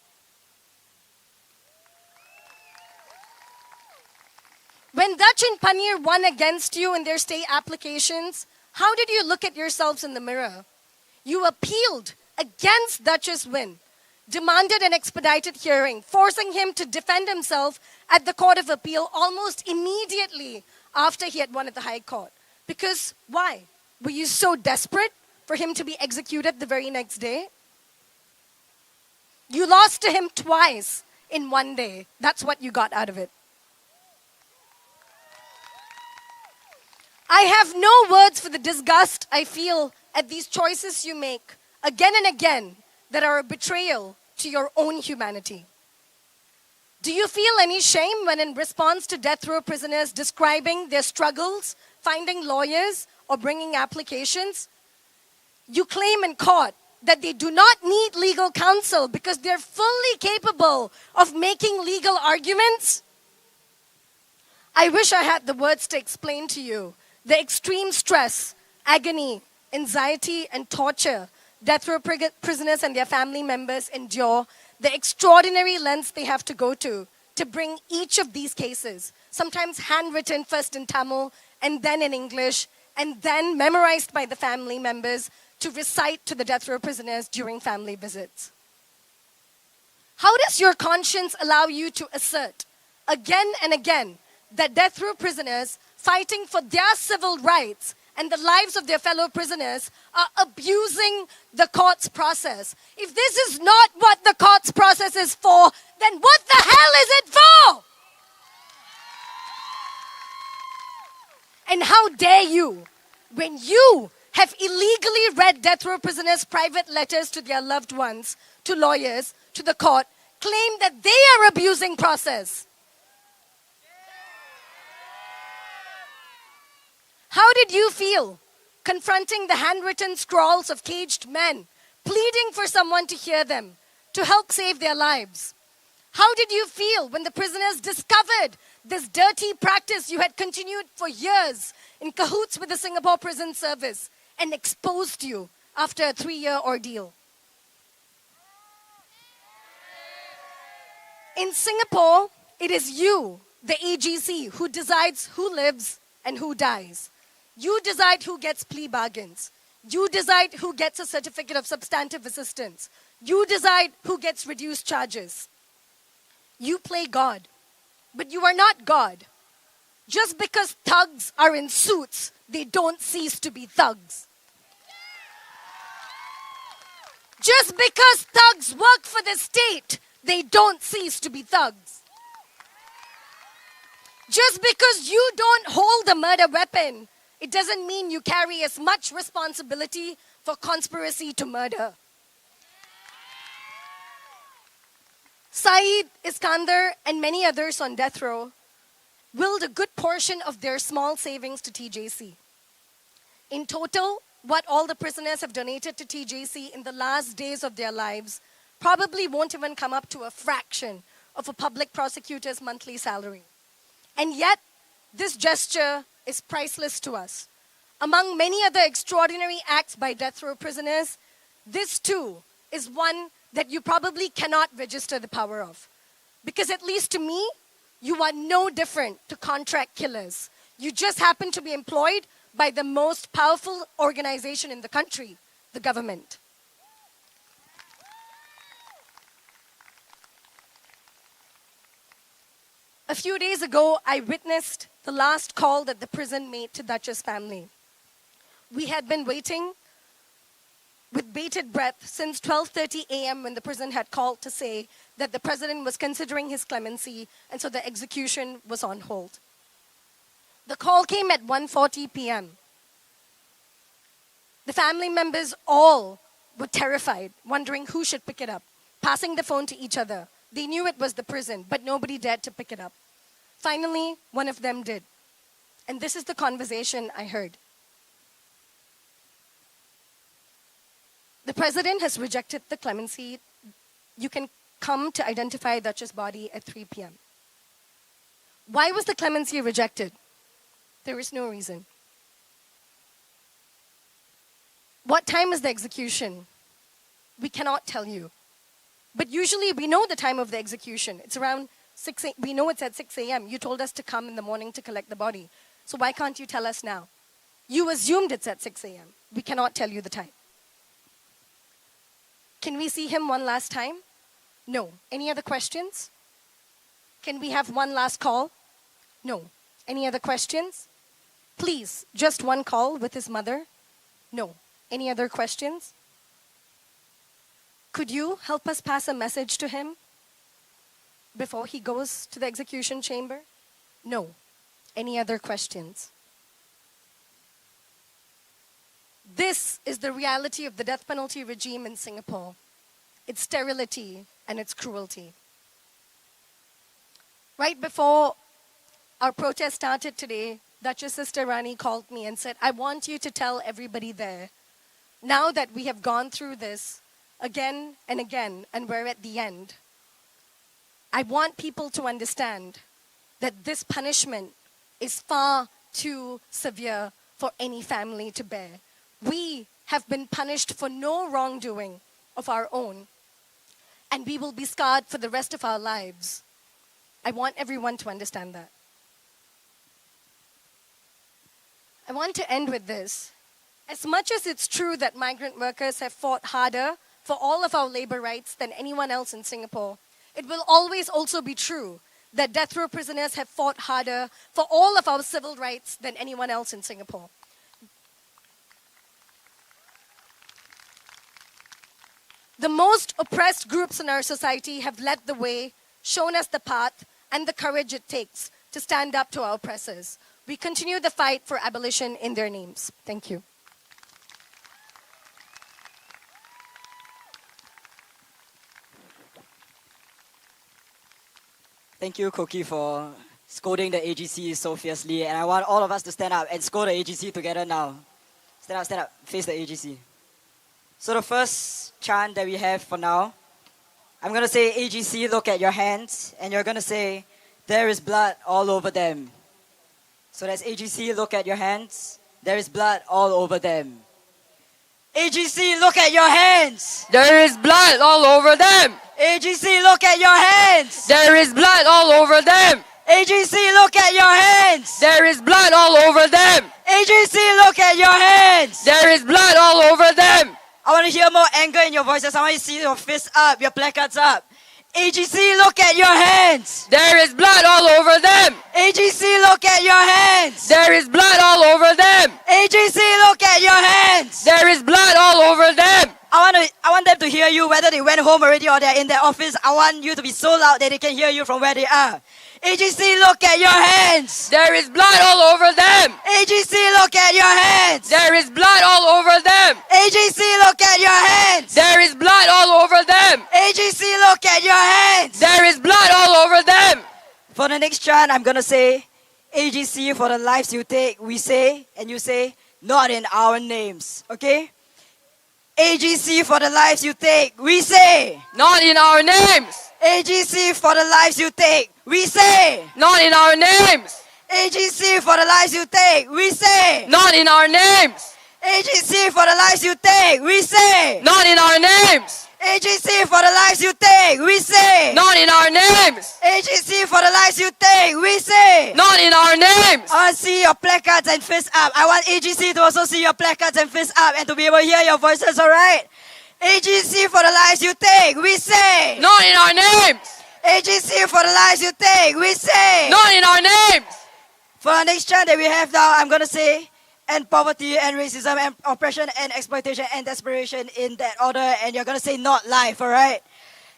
When Dutch and Panir won against you in their stay applications, how did you look at yourselves in the mirror? You appealed against Dutch's win, demanded an expedited hearing, forcing him to defend himself at the Court of Appeal almost immediately after he had won at the High Court. Because why? Were you so desperate for him to be executed the very next day? You lost to him twice in one day. That's what you got out of it. I have no words for the disgust I feel at these choices you make again and again that are a betrayal to your own humanity. Do you feel any shame when in response to death row prisoners describing their struggles, finding lawyers, or bringing applications, you claim in court that they do not need legal counsel because they're fully capable of making legal arguments? I wish I had the words to explain to you the extreme stress, agony, anxiety, and torture death row prisoners and their family members endure, the extraordinary lengths they have to go to bring each of these cases, sometimes handwritten first in Tamil and then in English, and then memorized by the family members to recite to the death row prisoners during family visits. How does your conscience allow you to assert again and again that death row prisoners fighting for their civil rights and the lives of their fellow prisoners are abusing the court's process? If this is not what the court's process is for, then what the hell is it for? And how dare you, when you have illegally read death row prisoners' private letters to their loved ones, to lawyers, to the court, claim that they are abusing process? How did you feel confronting the handwritten scrawls of caged men, pleading for someone to hear them, to help save their lives? How did you feel when the prisoners discovered this dirty practice you had continued for years in cahoots with the Singapore Prison Service and exposed you after a 3-year ordeal? In Singapore, it is you, the AGC, who decides who lives and who dies. You decide who gets plea bargains. You decide who gets a certificate of substantive assistance. You decide who gets reduced charges. You play God, but you are not God. Just because thugs are in suits, they don't cease to be thugs. Just because thugs work for the state, they don't cease to be thugs. Just because you don't hold a murder weapon, it doesn't mean you carry as much responsibility for conspiracy to murder. Saeed, Iskander, and many others on death row willed a good portion of their small savings to TJC. In total, what all the prisoners have donated to TJC in the last days of their lives probably won't even come up to a fraction of a public prosecutor's monthly salary. And yet, this gesture is priceless to us. Among many other extraordinary acts by death row prisoners, this too is one that you probably cannot register the power of. Because at least to me, you are no different to contract killers. You just happen to be employed by the most powerful organization in the country, the government. A few days ago, I witnessed the last call that the prison made to Duchess family. We had been waiting with bated breath since 12:30 a.m. when the prison had called to say that the president was considering his clemency and so the execution was on hold. The call came at 1:40 p.m. The family members all were terrified, wondering who should pick it up, passing the phone to each other. They knew it was the prison, but nobody dared to pick it up. Finally, one of them did. And this is the conversation I heard. The president has rejected the clemency. You can come to identify Duchess' body at 3 p.m. Why was the clemency rejected? There is no reason. What time is the execution? We cannot tell you. But usually we know the time of the execution. It's around 6 a.m. We know it's at 6 a.m. You told us to come in the morning to collect the body. So why can't you tell us now? You assumed it's at 6 a.m. We cannot tell you the time. Can we see him one last time? No. Any other questions? Can we have one last call? No. Any other questions? Please, just one call with his mother? No. Any other questions? Could you help us pass a message to him before he goes to the execution chamber? No. Any other questions? This is the reality of the death penalty regime in Singapore. Its sterility and its cruelty. Right before our protest started today, Duchess Sister Rani called me and said, I want you to tell everybody there, now that we have gone through this again and again and we're at the end, I want people to understand that this punishment is far too severe for any family to bear. We have been punished for no wrongdoing of our own, and we will be scarred for the rest of our lives. I want everyone to understand that. I want to end with this. As much as it's true that migrant workers have fought harder for all of our labor rights than anyone else in Singapore, it will always also be true that death row prisoners have fought harder for all of our civil rights than anyone else in Singapore. The most oppressed groups in our society have led the way, shown us the path, and the courage it takes to stand up to our oppressors. We continue the fight for abolition in their names. Thank you.
Thank you, Koki, for scolding the AGC so fiercely. And I want all of us to stand up and scold the AGC together now. Stand up, face the AGC. So the first chant that we have for now, I'm going to say, AGC, look at your hands. And you're going to say, there is blood all over them. So that's AGC, look at your hands. There is blood all over them. AGC, look at your hands.
There is blood all over them.
AGC, look at your hands.
There is blood all over them.
AGC, look at your hands.
There is blood all over them.
AGC, look at your hands.
There is blood all over them.
I want to hear more anger in your voices. I want you to see your fists up, your placards up. AGC, look at your hands.
There is blood all over them.
AGC, look at your hands.
There is blood all over them.
AGC, look at your hands.
There is blood all over them.
I want them to hear you whether they went home already or they're in their office. I want you to be so loud that they can hear you from where they are. AGC, look at your hands.
There is blood all over them.
AGC, look at your hands.
There is blood all over them.
AGC, look at your hands.
There is blood all over them.
AGC, look at your hands.
There is blood all over them.
For the next chant, I'm going to say, AGC, for the lives you take, we say, and you say, not in our names. Okay? AGC, for the lives you take, we say,
not in our names.
AGC, for the lives you take, we say,
not in our names.
AGC, for the lives you take, we say,
not in our names.
AGC, for the lives you take, we say,
not in our names.
AGC, for the lives you take, we say,
not in our names.
AGC, for the lives you take, we say,
not in our names.
I want to see your placards and fists up. I want AGC to also see your placards and fists up and to be able to hear your voices, alright? AGC, for the lives you take, we say,
not in our names.
AGC, for the lives you take, we say,
not in our names.
For the next chant that we have now, I'm going to say, end poverty and racism and oppression and exploitation and desperation in that order. And you're going to say not life, alright?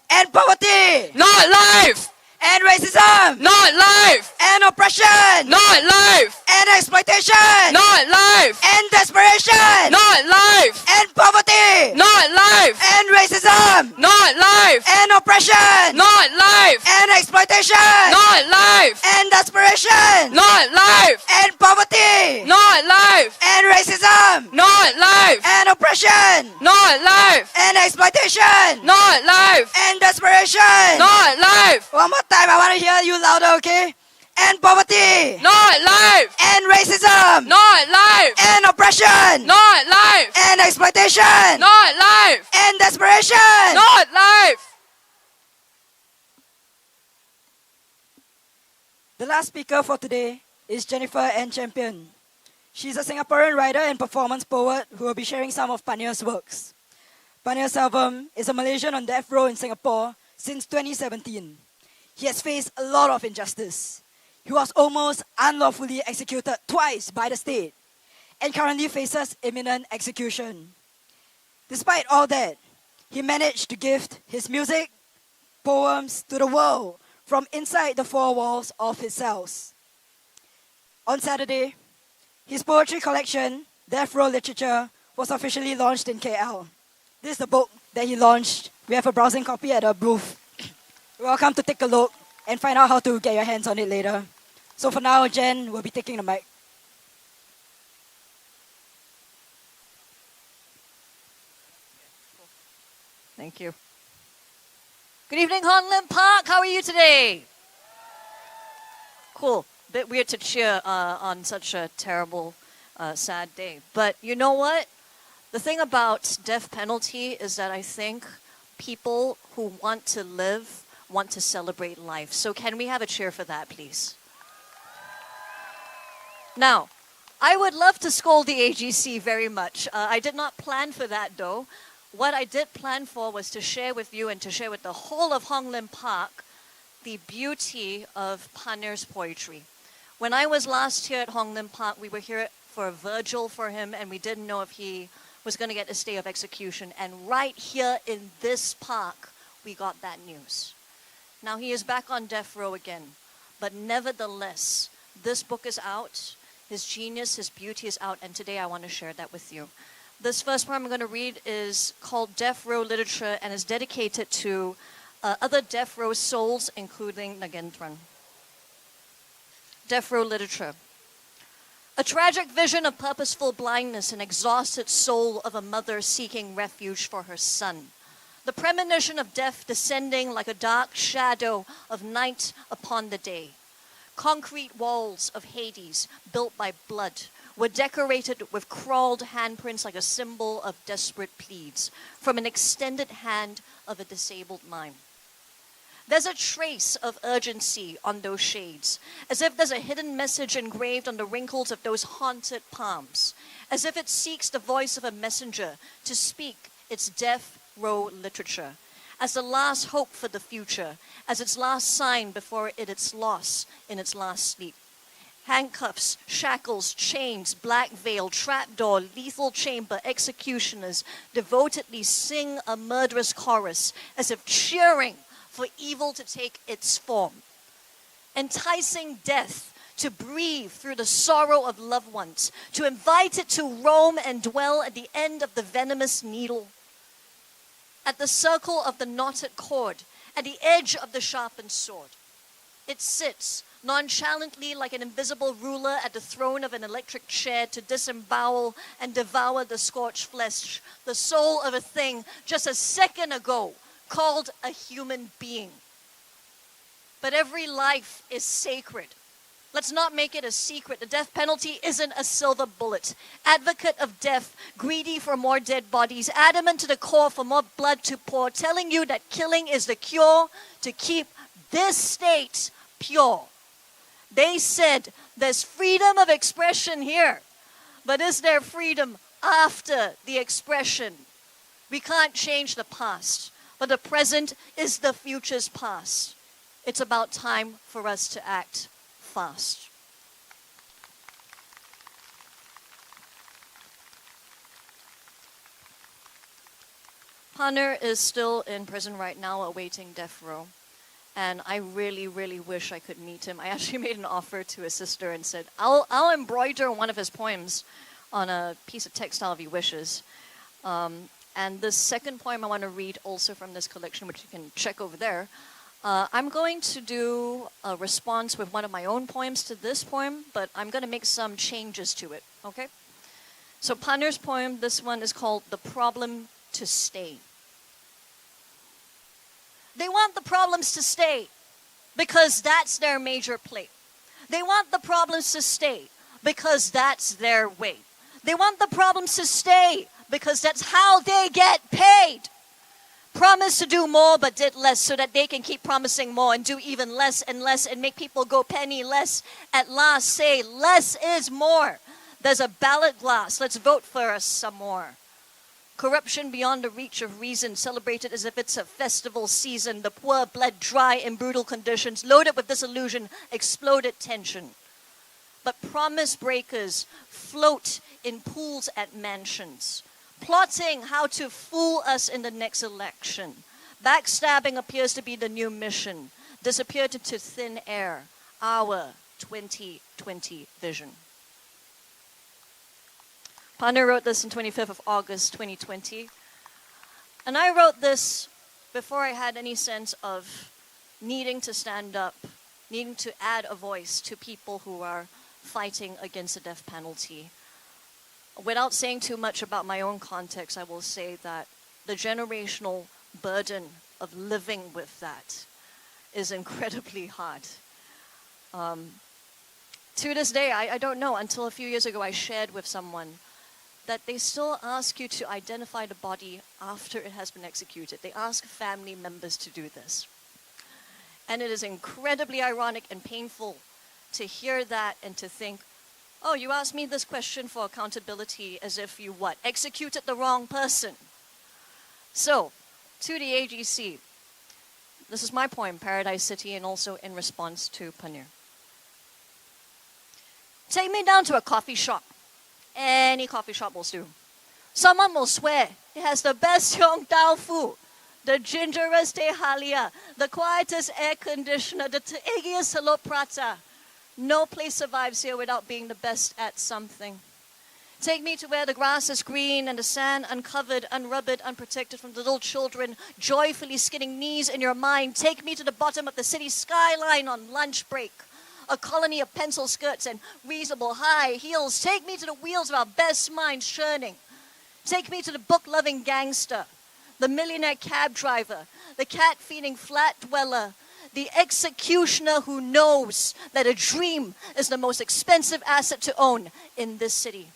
End poverty!
Not life!
End racism!
Not life!
End oppression!
Not life!
End exploitation!
Not life!
End desperation!
Not life!
End poverty!
Not life!
End racism!
Not life!
End oppression!
Not life!
End exploitation!
Not life!
End desperation!
Not life!
End poverty!
Not life!
End racism!
Not life!
End oppression!
Not life!
End exploitation!
Not life!
End desperation!
Not life!
One more time, I want to hear you louder, okay? End poverty!
Not life!
End racism!
Not life!
End oppression!
Not life!
End exploitation!
Not life!
End desperation!
Not life!
The last speaker for today is Jennifer N. Champion. She's a Singaporean writer and performance poet who will be sharing some of Panir's works. Panir Selvam is a Malaysian on death row in Singapore since 2017. He has faced a lot of injustice. He was almost unlawfully executed twice by the state and currently faces imminent execution. Despite all that, he managed to gift his music, poems to the world from inside the four walls of his cells. On Saturday, his poetry collection, Death Row Literature, was officially launched in KL. This is the book that he launched. We have a browsing copy at our booth. You're welcome to take a look and find out how to get your hands on it later. So for now, Jen will be taking the mic.
Thank you. Good evening, Hong Lim Park. How are you today? Cool. Bit weird to cheer on such a terrible, sad day. But you know what? The thing about death penalty is that I think people who want to live want to celebrate life. So can we have a cheer for that, please? Now, I would love to scold the AGC very much. I did not plan for that though. What I did plan for was to share with you and to share with the whole of Hong Lim Park the beauty of Paner's poetry. When I was last here at Hong Lim Park, we were here for a vigil for him, and we didn't know if he was going to get a stay of execution. And right here in this park, we got that news. Now he is back on death row again. But nevertheless, this book is out. His genius, his beauty is out. And today I want to share that with you. This first poem I'm going to read is called Death Row Literature and is dedicated to other death row souls, including Nagendran. Death Row Literature. A tragic vision of purposeful blindness and exhausted soul of a mother seeking refuge for her son. The premonition of death descending like a dark shadow of night upon the day. Concrete walls of Hades, built by blood, were decorated with crawled handprints like a symbol of desperate pleads from an extended hand of a disabled mime. There's a trace of urgency on those shades, as if there's a hidden message engraved on the wrinkles of those haunted palms, as if it seeks the voice of a messenger to speak its death row literature, as the last hope for the future, as its last sign before its loss in its last sleep. Handcuffs, shackles, chains, black veil, trapdoor, lethal chamber, executioners devotedly sing a murderous chorus as if cheering for evil to take its form. Enticing death to breathe through the sorrow of loved ones, to invite it to roam and dwell at the end of the venomous needle, at the circle of the knotted cord, at the edge of the sharpened sword. It sits nonchalantly like an invisible ruler at the throne of an electric chair to disembowel and devour the scorched flesh, the soul of a thing just a second ago called a human being. But every life is sacred. Let's not make it a secret. The death penalty isn't a silver bullet. Advocate of death, greedy for more dead bodies, adamant to the core for more blood to pour, telling you that killing is the cure to keep this state pure. They said there's freedom of expression here, but is there freedom after the expression? We can't change the past, but the present is the future's past. It's about time for us to act fast. Paner is still in prison right now awaiting death row. And I really, really wish I could meet him. I actually made an offer to his sister and said, I'll embroider one of his poems on a piece of textile if he wishes. And the second poem I want to read also from this collection, which you can check over there, I'm going to do a response with one of my own poems to this poem, but I'm going to make some changes to it, okay? So Paner's poem, this one is called The Problem to Stay. They want the problems to stay because that's their major plate. They want the problems to stay because that's their way. They want the problems to stay because that's how they get paid. Promise to do more but did less so that they can keep promising more and do even less and less and make people go penny less. At last say less is more. There's a ballot glass. Let's vote for us some more. Corruption beyond the reach of reason, celebrated as if it's a festival season. The poor bled dry in brutal conditions, loaded with disillusion, exploded tension. But promise breakers float in pools at mansions, plotting how to fool us in the next election. Backstabbing appears to be the new mission. Disappeared into thin air. Our 2020 vision. Paner wrote this on 25th of August, 2020. And I wrote this before I had any sense of needing to stand up, needing to add a voice to people who are fighting against the death penalty. Without saying too much about my own context, I will say that the generational burden of living with that is incredibly hard. To this day, I don't know, until a few years ago I shared with someone that they still ask you to identify the body after it has been executed. They ask family members to do this. And it is incredibly ironic and painful to hear that and to think, Oh, you asked me this question for accountability as if you what? Executed the wrong person. So, to the AGC, this is my point, Paradise City, and also in response to Panir. Take me down to a coffee shop. Any coffee shop will do. Someone will swear it has the best Yong Tau Fu, the gingerest teh halia, the quietest air conditioner, the eggiest hello prata. No place survives here without being the best at something. Take me to where the grass is green and the sand uncovered, unrubbed, unprotected from the little children joyfully skinning knees in your mind. Take me to the bottom of the city skyline on lunch break. A colony of pencil skirts and reasonable high heels. Take me to the wheels of our best minds churning. Take me to the book-loving gangster, the millionaire cab driver, the cat-feeding flat dweller, the executioner who knows that a dream is the most expensive asset to own in this city.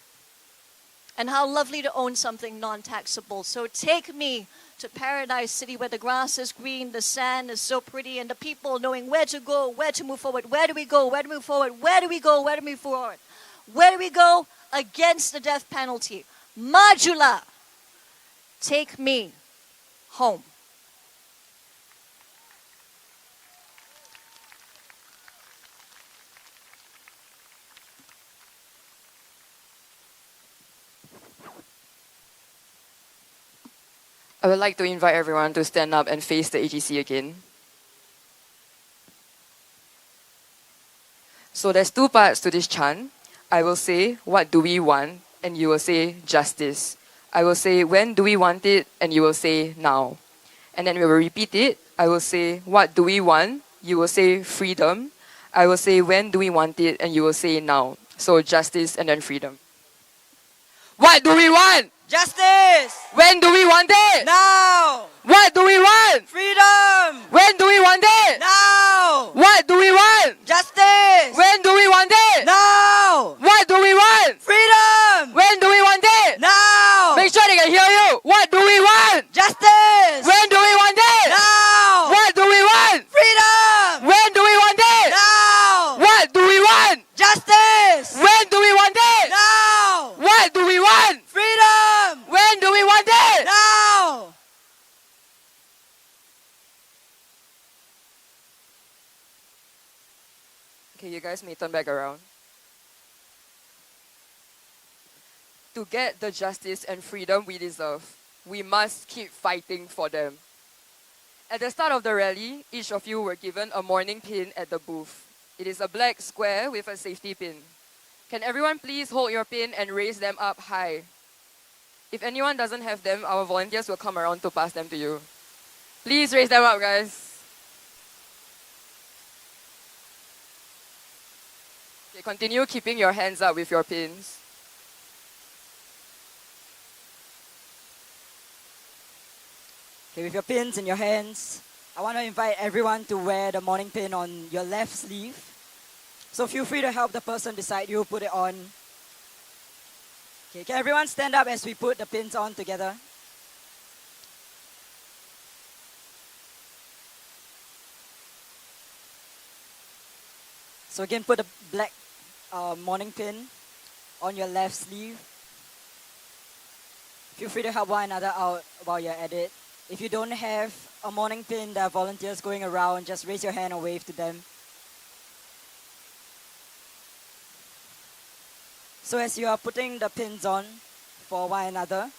And how lovely to own something non-taxable. So take me to Paradise City where the grass is green, the sand is so pretty, and the people knowing where to go, where to move forward. Where do we go? Where to move forward? Where do we go? Where to move forward? Where do we go? Against the death penalty. Majula, take me home.
I would like to invite everyone to stand up and face the AGC again. So there's two parts to this chant. I will say, what do we want? And you will say, justice. I will say, when do we want it? And you will say, now. And then we will repeat it. I will say, what do we want? You will say, freedom. I will say, when do we want it? And you will say, now. So justice and then freedom. What do we want?
Justice!
When do we want it?
Now!
What do we want?
Freedom!
When do we want it?
Now!
What do we want?
Justice!
When do we want it?
Now!
What do we want?
Freedom!
When do we want it?
Now!
Make sure they can hear you. What do we want?
Justice!
When do we want it?
Now!
What do we want?
Freedom!
When do we want it?
Now!
What do we want?
Justice!
When do we want it?
Now!
What do we want?
Freedom!
When do we want it?
Now!
Okay, you guys may turn back around. To get the justice and freedom we deserve, we must keep fighting for them. At the start of the rally, each of you were given a mourning pin at the booth. It is a black square with a safety pin. Can everyone please hold your pin and raise them up high? If anyone doesn't have them, our volunteers will come around to pass them to you. Please raise them up, guys. Okay, continue keeping your hands up with your pins.
Okay, with your pins in your hands, I want to invite everyone to wear the mourning pin on your left sleeve. So feel free to help the person beside you put it on. Okay, can everyone stand up as we put the pins on together? So again, put the black mourning pin on your left sleeve. Feel free to help one another out while you're at it. If you don't have a mourning pin, there are volunteers going around. Just raise your hand or wave to them. So as you are putting the pins on for one another,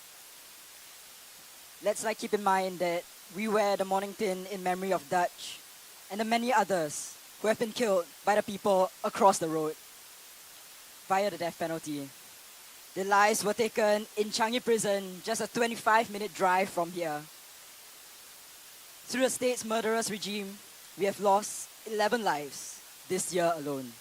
let's keep in mind that we wear the mourning pin in memory of Dutch and the many others who have been killed by the people across the road via the death penalty. Their lives were taken in Changi prison, just a 25-minute drive from here. Through the state's murderous regime, we have lost 11 lives this year alone.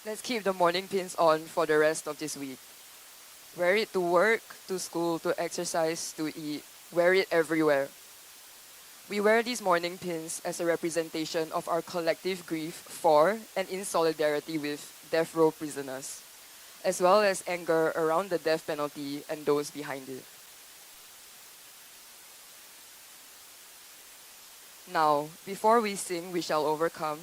Let's keep the mourning pins on for the rest of this week. Wear it to work, to school, to exercise, to eat. Wear it everywhere. We wear these mourning pins as a representation of our collective grief for and in solidarity with death row prisoners, as well as anger around the death penalty and those behind it. Now, before we sing We Shall Overcome,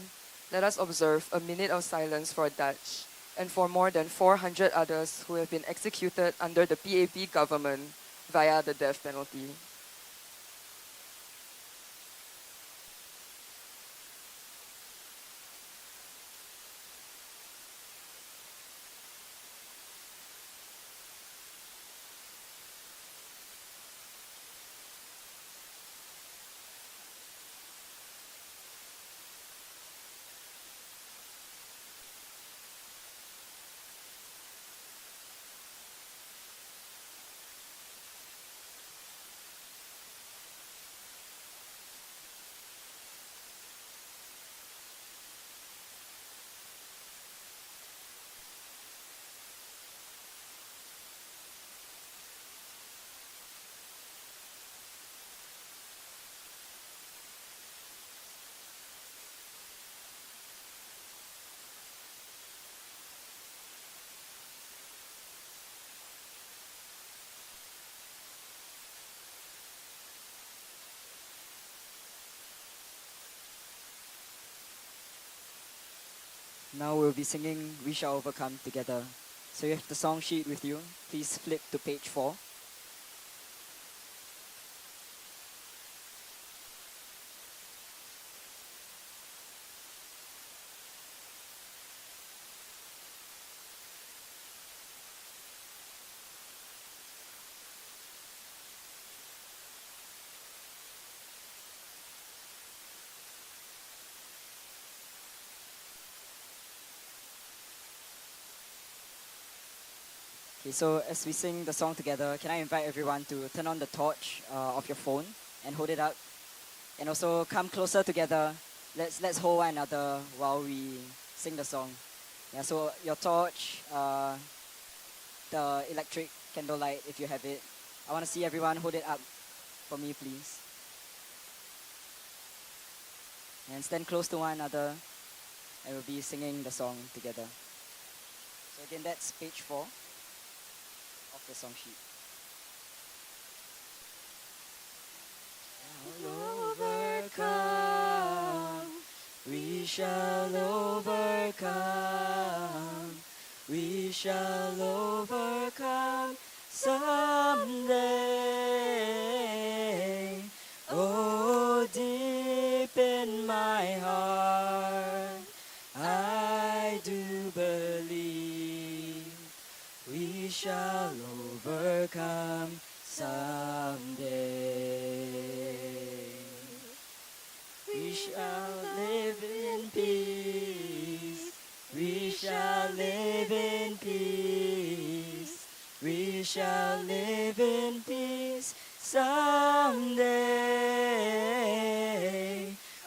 let us observe a minute of silence for Dutch and for more than 400 others who have been executed under the PAP government via the death penalty.
Now we'll be singing We Shall Overcome together. So you have the song sheet with you. Please flip to page 4. Okay, so as we sing the song together, can I invite everyone to turn on the torch of your phone and hold it up, and also come closer together. Let's hold one another while we sing the song. Yeah, so your torch, the electric candlelight, if you have it. I want to see everyone hold it up for me, please. And stand close to one another, and we'll be singing the song together. So again, that's page 4 of the song sheet. Overcome, we shall overcome, we shall overcome someday. Oh, deep in my heart, I do believe we shall overcome someday. We shall live in peace. We shall live in peace. We shall live in peace someday.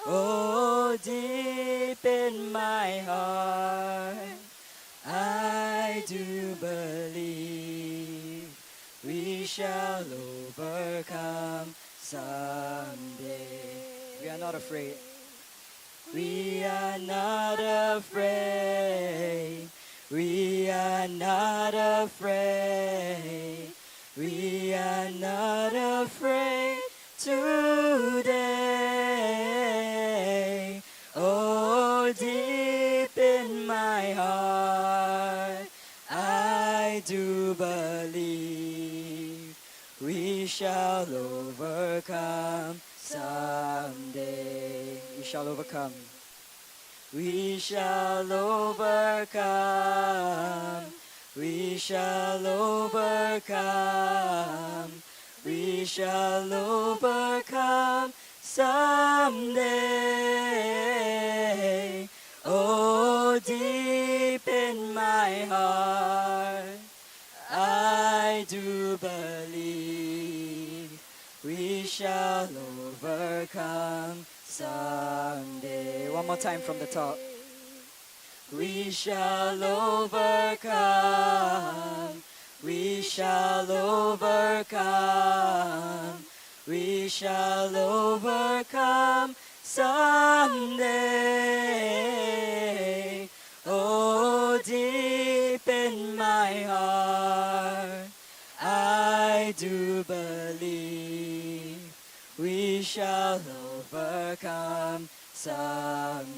Oh, deep in my heart, I do believe we shall overcome someday. We are not afraid. We are not afraid. We are not afraid. We are not afraid today. Oh, deep in my heart, I do believe we shall overcome someday. We shall overcome. We shall overcome. We shall overcome. We shall overcome someday. Oh, deep in my heart, I do believe we shall overcome someday. One more time from the top. We shall overcome. We shall overcome. We shall overcome someday. Oh, deep in my heart, I do believe we shall overcome overcome someday.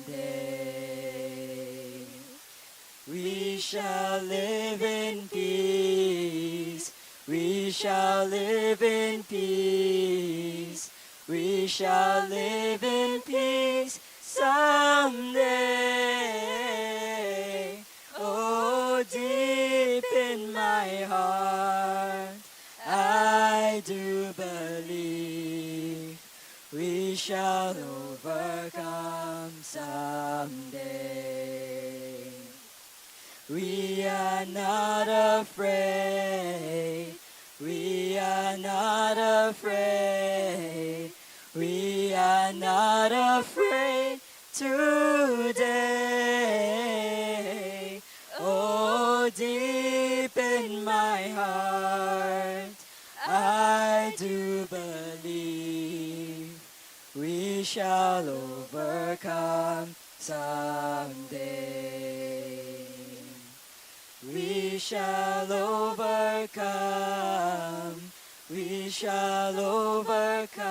We shall live in peace. We shall live in peace. We shall live in peace someday. Oh, deep in my heart, I do believe we shall overcome someday. We are not afraid. We are not afraid. We are not afraid today. Oh, deep in my heart, I do believe we shall overcome someday. We shall overcome. We shall overcome.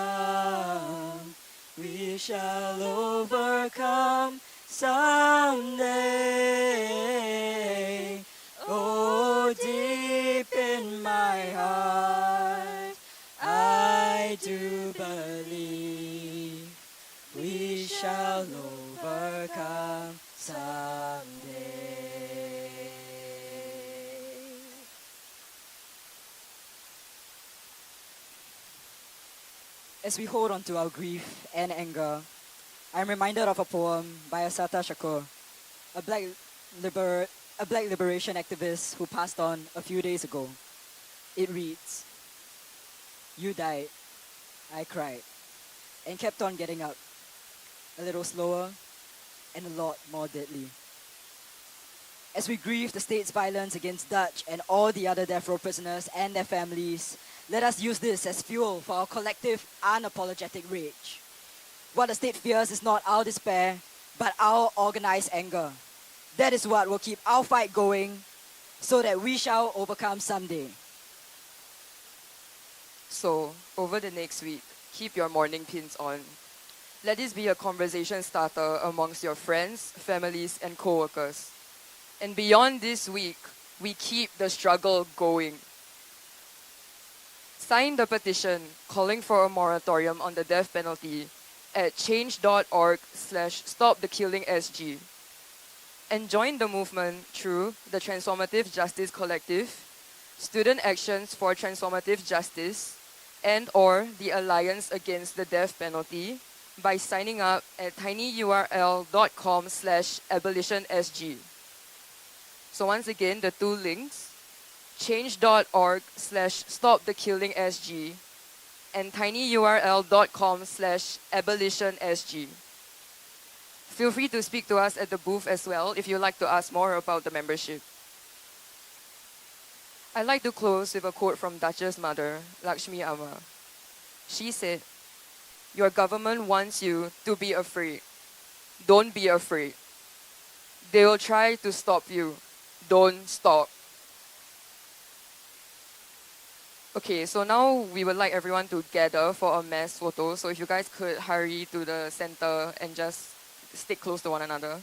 We shall overcome someday. Oh, deep in my heart, I do believe we shall overcome someday. As we hold on to our grief and anger, I'm reminded of a poem by Assata Shakur, a black liberation activist who passed on a few days ago. It reads, "You died, I cried, and kept on getting up, a little slower and a lot more deadly. As we grieve the state's violence against Dutch and all the other death row prisoners and their families, let us use this as fuel for our collective, unapologetic rage. What the state fears is not our despair, but our organized anger. That is what will keep our fight going, so that we shall overcome someday."
So, over the next week, keep your mourning pins on. Let this be a conversation starter amongst your friends, families, and co-workers. And beyond this week, we keep the struggle going. Sign the petition calling for a moratorium on the death penalty at change.org/stopthekillingsg. And join the movement through the Transformative Justice Collective, Student Actions for Transformative Justice, and/or the Alliance Against the Death Penalty by signing up at tinyurl.com/abolitionsg. So once again, the two links, change.org/stopthekillingsg and tinyurl.com/abolitionsg. Feel free to speak to us at the booth as well if you'd like to ask more about the membership. I'd like to close with a quote from Duchess' mother, Lakshmi Amma. She said, "Your government wants you to be afraid. Don't be afraid. They will try to stop you. Don't stop." Okay, so now we would like everyone to gather for a mass photo. So if you guys could hurry to the center and just stick close to one another.